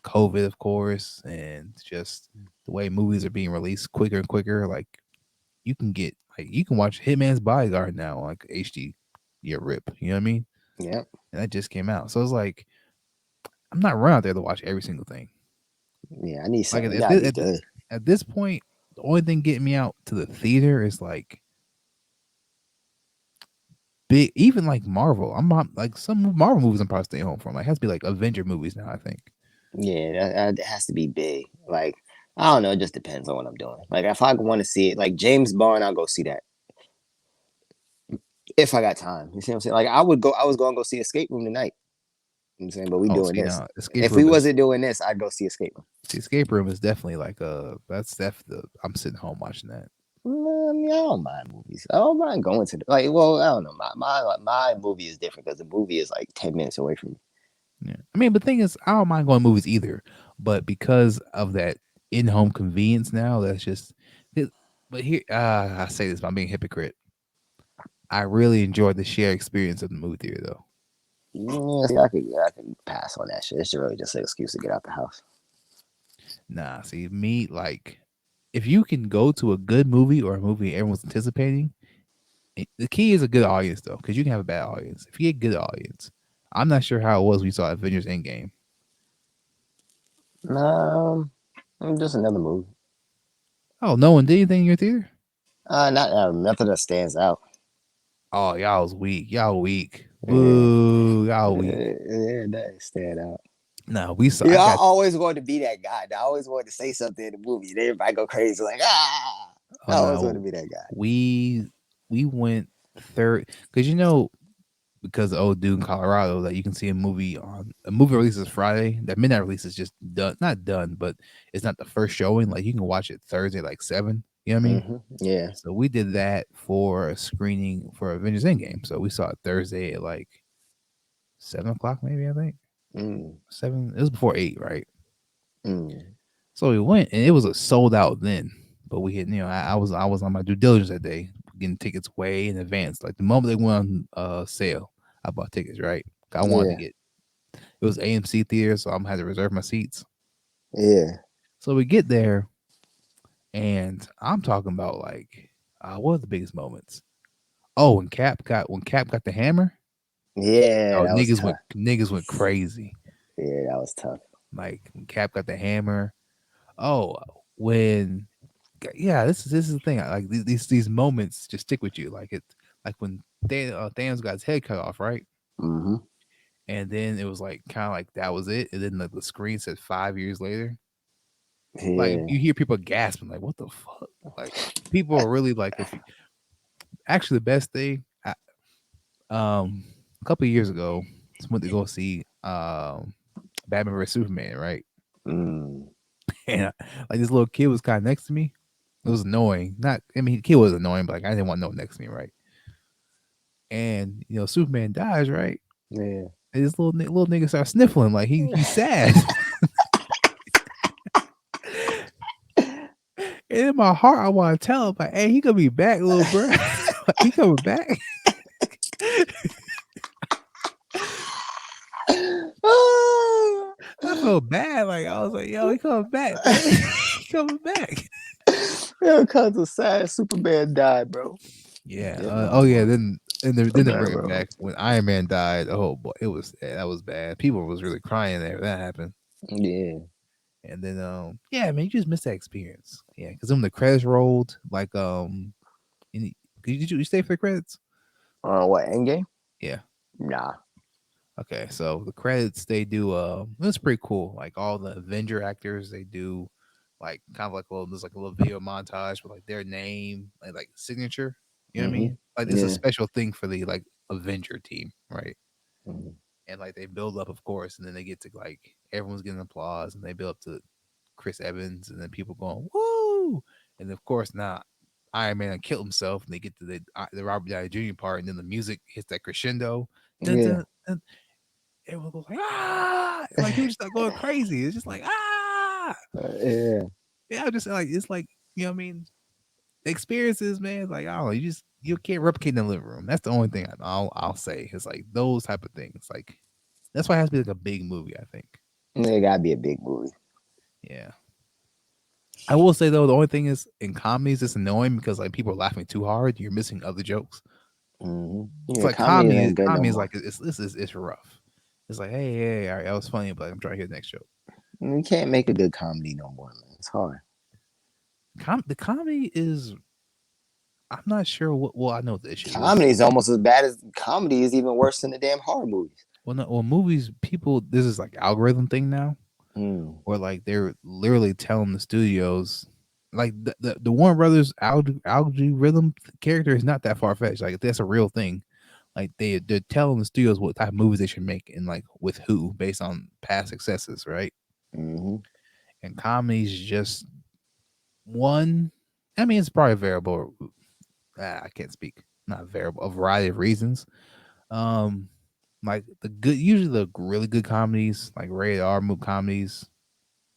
COVID, of course, and just the way movies are being released quicker and quicker. Like you can watch Hitman's Bodyguard now on like HD. Yeah, rip. You know what I mean? Yeah. And that just came out. So it's like I'm not running out there to watch every single thing. Yeah. I need Like something. It gotta be good. at this point, the only thing getting me out to the theater is like big, even like Marvel. I'm not like some Marvel movies. I'm probably staying home from. Like, it has to be like Avenger movies now. I think. Yeah, that has to be big. Like I don't know, it just depends on what I'm doing. Like if I want to see it, like James Bond, I'll go see that if I got time. You see what I'm saying? Like I was going to go see Escape Room tonight. You know what I'm saying, but we Oh, doing see this. now, Escape If we Room is wasn't doing this, I'd go see Escape Room. see Escape Room is definitely like that's definitely I'm sitting home watching that. I mean, I don't mind movies. I don't mind going to the, like. Well, I don't know. My movie is different because the movie is like 10 minutes away from me. Yeah, I mean, but the thing is, I don't mind going to movies either, but because of that in-home convenience now, that's just. But here, I say this, but I'm being a hypocrite. I really enjoyed the shared experience of the movie theater, though. Yeah, see, I could pass on that shit. It's really just an excuse to get out the house. Nah, see me like if you can go to a good movie or a movie everyone's anticipating, the key is a good audience though, because you can have a bad audience. If you get a good audience, I'm not sure how it was when we saw Avengers Endgame. Um, just another movie. Oh, no one did anything in your theater. Not nothing that stands out. Oh, y'all was weak. Y'all weak. Yeah, Boo. Y'all weak. yeah, that stand out. No, we saw. Yeah, I I got. always wanted to be that guy. I always wanted to say something in the movie, and everybody go crazy like ah. Oh I always wanted to no, be that guy. we we went third because because the old dude in Colorado that you can see a movie releases Friday. That midnight release is just done, not done, but it's not the first showing. Like you can watch it Thursday like 7. You know what I mean? Yeah. So we did that for a screening for Avengers Endgame. So we saw it Thursday at like 7 o'clock, maybe I think Mm, 7. It was before 8, right? mm, So we went, and it was a sold out then. But we had, I was on my due diligence that day, getting tickets way in advance. Like the moment they went on sale, I bought tickets. Right, I wanted to yeah. get. It was AMC theater, so I'm had to reserve my seats. Yeah. So we get there, and I'm talking about like, what are the biggest moments? Oh, when Cap got the hammer. Yeah, Oh, that was tough. niggas went crazy. Yeah, that was tough. Like when Cap got the hammer. Oh, when yeah, this is the thing. Like these moments just stick with you. Like like when Thanos got his head cut off, right? Hmm. And then it was like kind of like that was it. And then like the screen said 5 years later. Like Yeah. you hear people gasping, like what the fuck? Like people are really like if you, actually the best thing. A couple of years ago, just went to go see Batman vs Superman, right? Mm, And like this little kid was kind of next to me. It was annoying. Not, I mean, the kid was annoying, but like I didn't want no one next to me, right? And Superman dies, right? yeah. And this little nigga starts sniffling like he's sad. And in my heart, I want to tell him like, "Hey, he gonna be back, little bro. He coming back." I felt bad. Like I was like, "Yo, he coming back, man. He coming back." Yeah, cause of sad Superman died, bro. Yeah. Yeah, Oh yeah. bro. Then they Superman, bring it bro. back when Iron Man died. Oh boy, that was bad. People was really crying there. That happened. Yeah. And then yeah, man, you just missed that experience. Yeah, because when the credits rolled, like did you stay for the credits? What Endgame? Yeah. Nah. Okay, so the credits they do it's pretty cool. Like all the Avenger actors, they do like kind of like there's like a little video montage with like their name and like signature. You know what I Hmm. mean? Like it's a Yeah. special thing for the like Avenger team, right? Hmm. And like they build up, of course, and then they get to like everyone's getting applause, and they build up to Chris Evans, and then people going woo, and of course now Iron Man killed himself, and they get to the Robert Downey Jr. part, and then the music hits that crescendo. Dun, Yeah. dun, dun. Everyone goes like ah, like people just start going crazy. It's just like ah, Yeah. yeah. I'm just like it's like what I mean. The experiences, man. Like I don't know, you can't replicate in the living room. That's the only thing I'll say. It's like those type of things. Like that's why it has to be like a big movie. I think. It gotta be a big movie. Yeah. I will say though, the only thing is in comedies, it's annoying because like people are laughing too hard. You're missing other jokes. Hmm. It's Yeah, like comedy comedy. ain't good no Comedy is more. like it's rough. It's like hey, all right, that was funny, but I'm trying to hear the next joke. You can't make a good comedy no more, man. It's hard. The comedy is I'm not sure what. Well, I know what the issue is. Comedy is almost as bad as comedy is even worse than the damn horror movies. Well, no, well, movies people. This is like algorithm thing now, Mm, where like they're literally telling the studios, like the Warner Brothers algorithm character is not that far fetched. Like that's a real thing. Like they're telling the studios what type of movies they should make and like with who based on past successes, right? hmm And comedy's just one. I mean, it's probably variable. I can't speak. Not variable. A variety of reasons. Um, like the good, usually the really good comedies, like rated R movie comedies,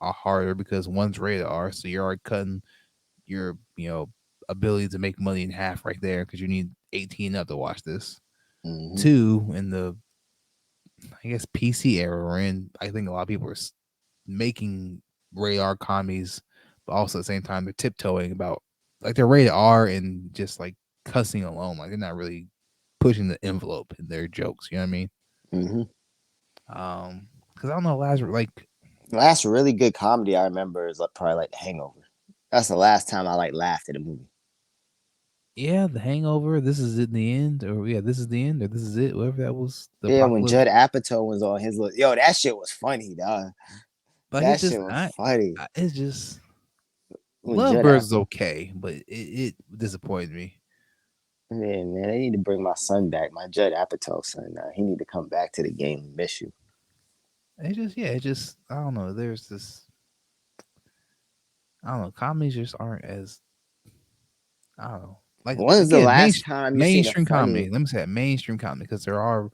are harder because one's rated R, so you're already cutting your ability to make money in half right there because you need 18 up to watch this. hmm Two, in the I guess PC era we're in, I think a lot of people are making rated R comedies, but also at the same time they're tiptoeing about like they're rated R and just like cussing alone, like they're not really pushing the envelope in their jokes. You know what I mean? hmm Because I don't know, last like Last really good comedy I remember is like, probably like The Hangover. That's the last time I like laughed at a movie. yeah, The Hangover. This is it, the end, or yeah, this is the end, or this is it. Whatever that was, the Yeah, when apocalypse. Judd Apatow was on his little, yo, that shit was funny, dog. Like That it's shit just was I, funny. it's just When Judd Lovebirds is Apatow, okay, but it disappointed me. man, I need to bring my son back, my Judd Apatow son. He need to come back to the game. We miss you. It just yeah, it just I don't know. There's this I don't know. Comedies just aren't as I don't know. Like When's the again, last time you seen a mainstream funny? comedy. Let me say that mainstream comedy because there are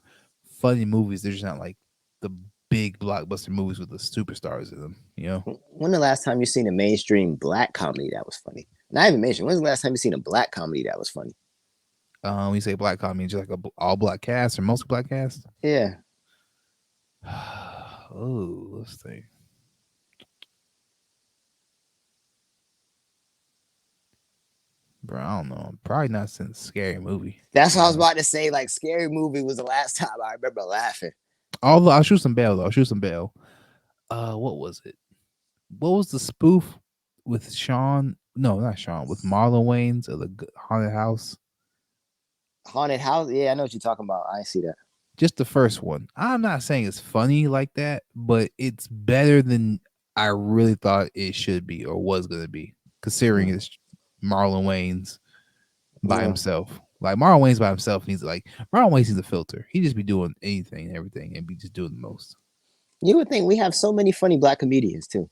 funny movies. They're just not like the big blockbuster movies with the superstars in them. You know, When the last time you seen a mainstream black comedy that was funny? Not even mainstream. When's the last time you seen a black comedy that was funny? when you say black comedy, just like a all black cast or mostly black cast. Yeah, Oh, let's see. Bro, I don't know. Probably not since Scary Movie. To that's be what I was honest. about to say. Like Scary Movie was the last time I remember laughing. Although I'll shoot some bail though. I'll shoot some bail. What was it? What was the spoof with Sean? No, not Sean. With Marlon Wayans of the Haunted House. Haunted House. Yeah, I know what you're talking about. I see that. Just the first one. I'm not saying it's funny like that, but it's better than I really thought it should be or was gonna be, considering Mm. it's Marlon Wayans by Yeah. himself. Like Marlon Wayans by himself needs like Marlon Wayans needs a filter. He just be doing anything and everything and be just doing the most. You would think we have so many funny black comedians too.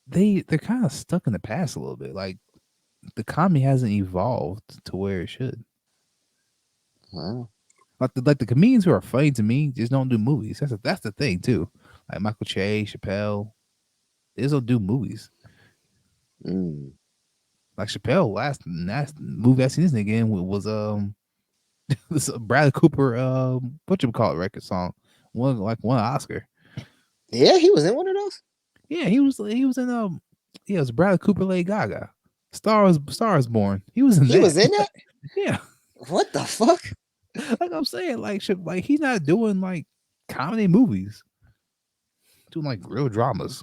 They're kind of stuck in the past a little bit. Like the comedy hasn't evolved to where it should. Wow. Like the comedians who are funny to me just don't do movies. That's the thing too. Like Michael Che, Chappelle, they just don't do movies. Mm. Like Chappelle, last movie I seen this nigga in was this Bradley Cooper what you call it record song, one Oscar. Yeah, he was in one of those. Yeah, he was in yeah, it was Bradley Cooper, Lady Gaga. Star is Born. He was in He that. was in that. Yeah, What the fuck? like I'm saying, like he's not doing like comedy movies, doing like real dramas.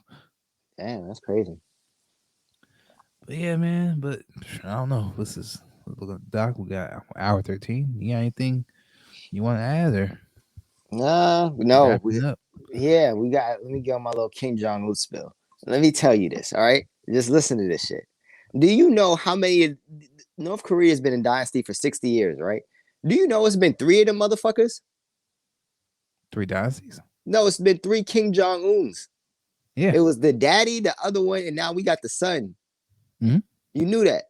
Damn, that's crazy. But yeah, man. But I don't know. Doc. We got hour 13. You got anything you want to add or Nah, no. wrapping up? Yeah, we got. Let me get on my little King Jong Un spill. Let me tell you this. All right, just listen to this shit. Do you know how many? North Korea has been in dynasty for 60 years, right? Do you know it's been three of them motherfuckers? Three dynasties. No, it's been three King Jong Uns. Yeah. It was the daddy, the other one, and now we got the son. Mhm. You knew that.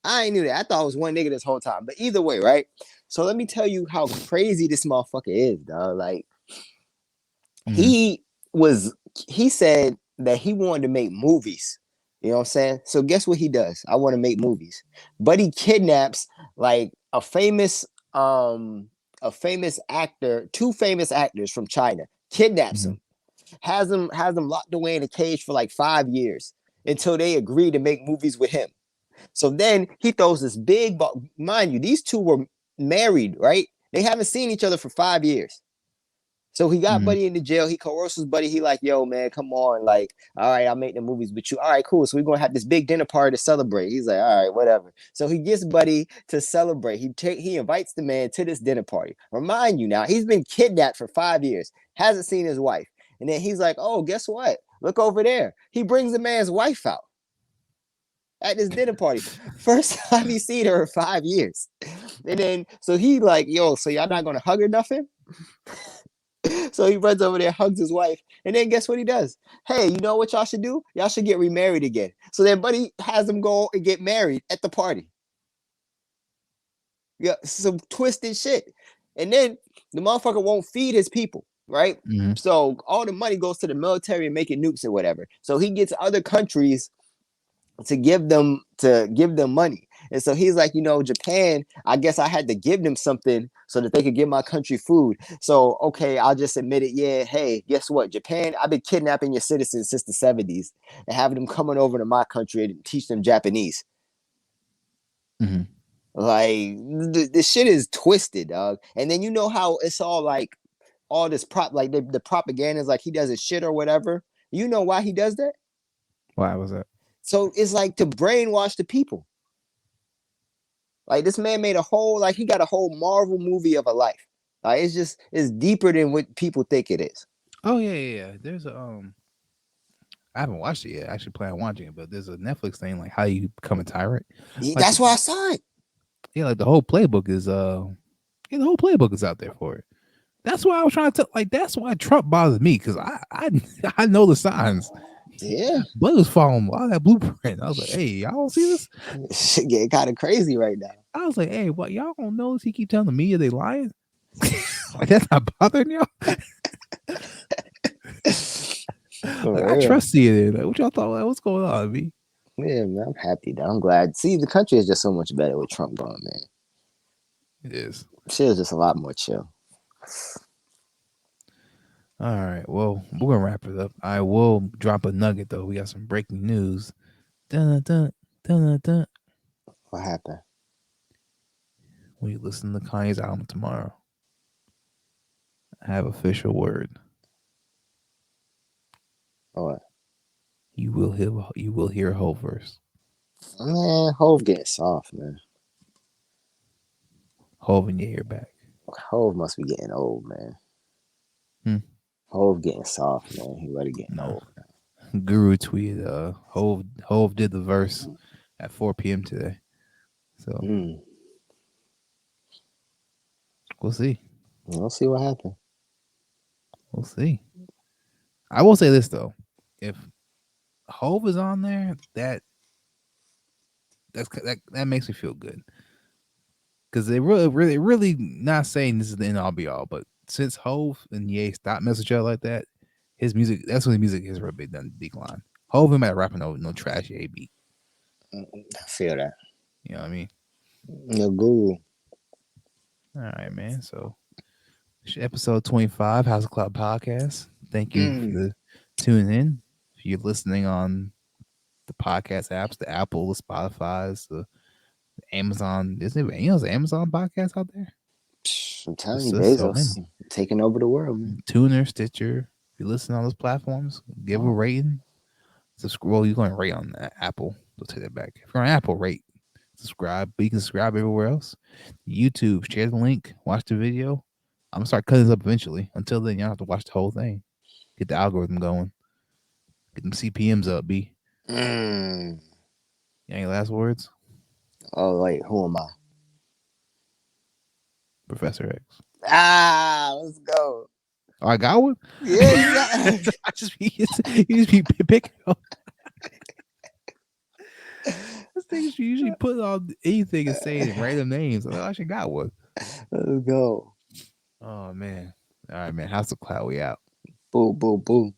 I ain't knew that. I thought it was one nigga this whole time. But either way, right? So let me tell you how crazy this motherfucker is, dog. Like Mhm. he he said that he wanted to make movies. You know what I'm saying? So guess what he does? I want to make movies. But he kidnaps like a famous actor, two famous actors from China, kidnaps Mhm. them, has them locked away in a cage for like 5 years until they agree to make movies with him. So then he throws this big ball. Mind you, these two were married, right? They haven't seen each other for 5 years. So he got Mhm. Buddy into jail. He coerces Buddy. He like, yo, man, come on. Like, all right, I'll make the movies with you. All right, cool. So we're gonna have this big dinner party to celebrate. He's like, all right, whatever. So he gets Buddy to celebrate. He invites the man to this dinner party. Remind you now, he's been kidnapped for 5 years, hasn't seen his wife. And then he's like, oh, guess what? Look over there. He brings the man's wife out at this dinner party. First time he seen her in 5 years. And then so he like, yo, so y'all not gonna hug or nothing? So he runs over there, hugs his wife, and then guess what he does? Hey, you know what y'all should do? Y'all should get remarried again. So then Buddy has them go and get married at the party. Yeah, some twisted shit. And then the motherfucker won't feed his people, right? Mhm. So all the money goes to the military and making nukes or whatever. So he gets other countries to give them money. And so he's like, Japan, I guess I had to give them something so that they could give my country food. So, okay, I'll just admit it. Yeah, hey, guess what? Japan, I've been kidnapping your citizens since the 70s and having them coming over to my country and teach them Japanese. Mhm. Like, this shit is twisted, dog. And then you know how it's all like, all this like the propaganda is like he does his shit or whatever. You know why he does that? Why was that? So it's like to brainwash the people. Like this man made he got a whole Marvel movie of a life. Like it's deeper than what people think it is. Oh yeah. There's a I haven't watched it yet. I actually plan on watching it, but there's a Netflix thing like how you become a tyrant. Yeah, Like that's why I saw it. yeah, like the whole playbook is yeah, the whole playbook is out there for it. That's why I was trying to like. That's why Trump bothers me because I I know the signs. Yeah, Blood was following all that blueprint. I was like, hey, y'all don't see this? shit getting kind of crazy right now. I was like, hey, what y'all don't notice? He keep telling the media they lying. Like that's not bothering y'all. Like For I real. trust you. Like, what y'all thought? Like, what's going on, me? Yeah, man, I'm happy though. I'm glad. See, the country is just so much better with Trump gone, man. It is. Shit is just a lot more chill. All right. Well, we're gonna wrap it up. I will drop a nugget though. We got some breaking news. Dun, dun, dun, dun, dun. What happened? When you listen to Kanye's album tomorrow, I have official word. What? You will hear a whole verse. Man, Hove getting soft, man. Hove in your ear back. Hove must be getting old, man. Hmm. Hove getting soft, man. He really getting No. old. Guru tweeted Hove did the verse at 4 p.m. today. So Mm. we'll see. We'll see what happens. We'll see. I will say this though. If Hove is on there, that makes me feel good. Because they really not saying this is the end all be all, but since Hove and Ye stopped messing each other like that, his music that's when his music has really done decline. Hove him at rapping over no trash A beat. I feel that. You know what I mean? No Guru. All right, man. So episode 25, House of Cloud podcast. Thank you Mm. for tuning in. If you're listening on the podcast apps, the Apple, the Spotify's, the Amazon, isn't there any other Amazon podcasts out there? I'm telling There's you, just so Bezos many. taking over the world, man. Tuner, Stitcher. If you listen on those platforms, give a Oh. rating. Subscribe. Well, you're going to rate on Apple. We'll take that back. If you're on Apple, rate, subscribe. But you can subscribe everywhere else. YouTube, share the link, watch the video. I'm gonna start cutting this up eventually. Until then, you don't have to watch the whole thing. Get the algorithm going. Get them CPMs up, B. Mm. Any last words? Oh, wait, who am I? Professor X. Let's go. Oh, I got one? Yeah, you got. I just be, you just be picking up. This thing usually put on anything and saying random names. I actually got one. Let's go. Oh, man. All right, man. How's the cloud? We out. Boom, boom, boom.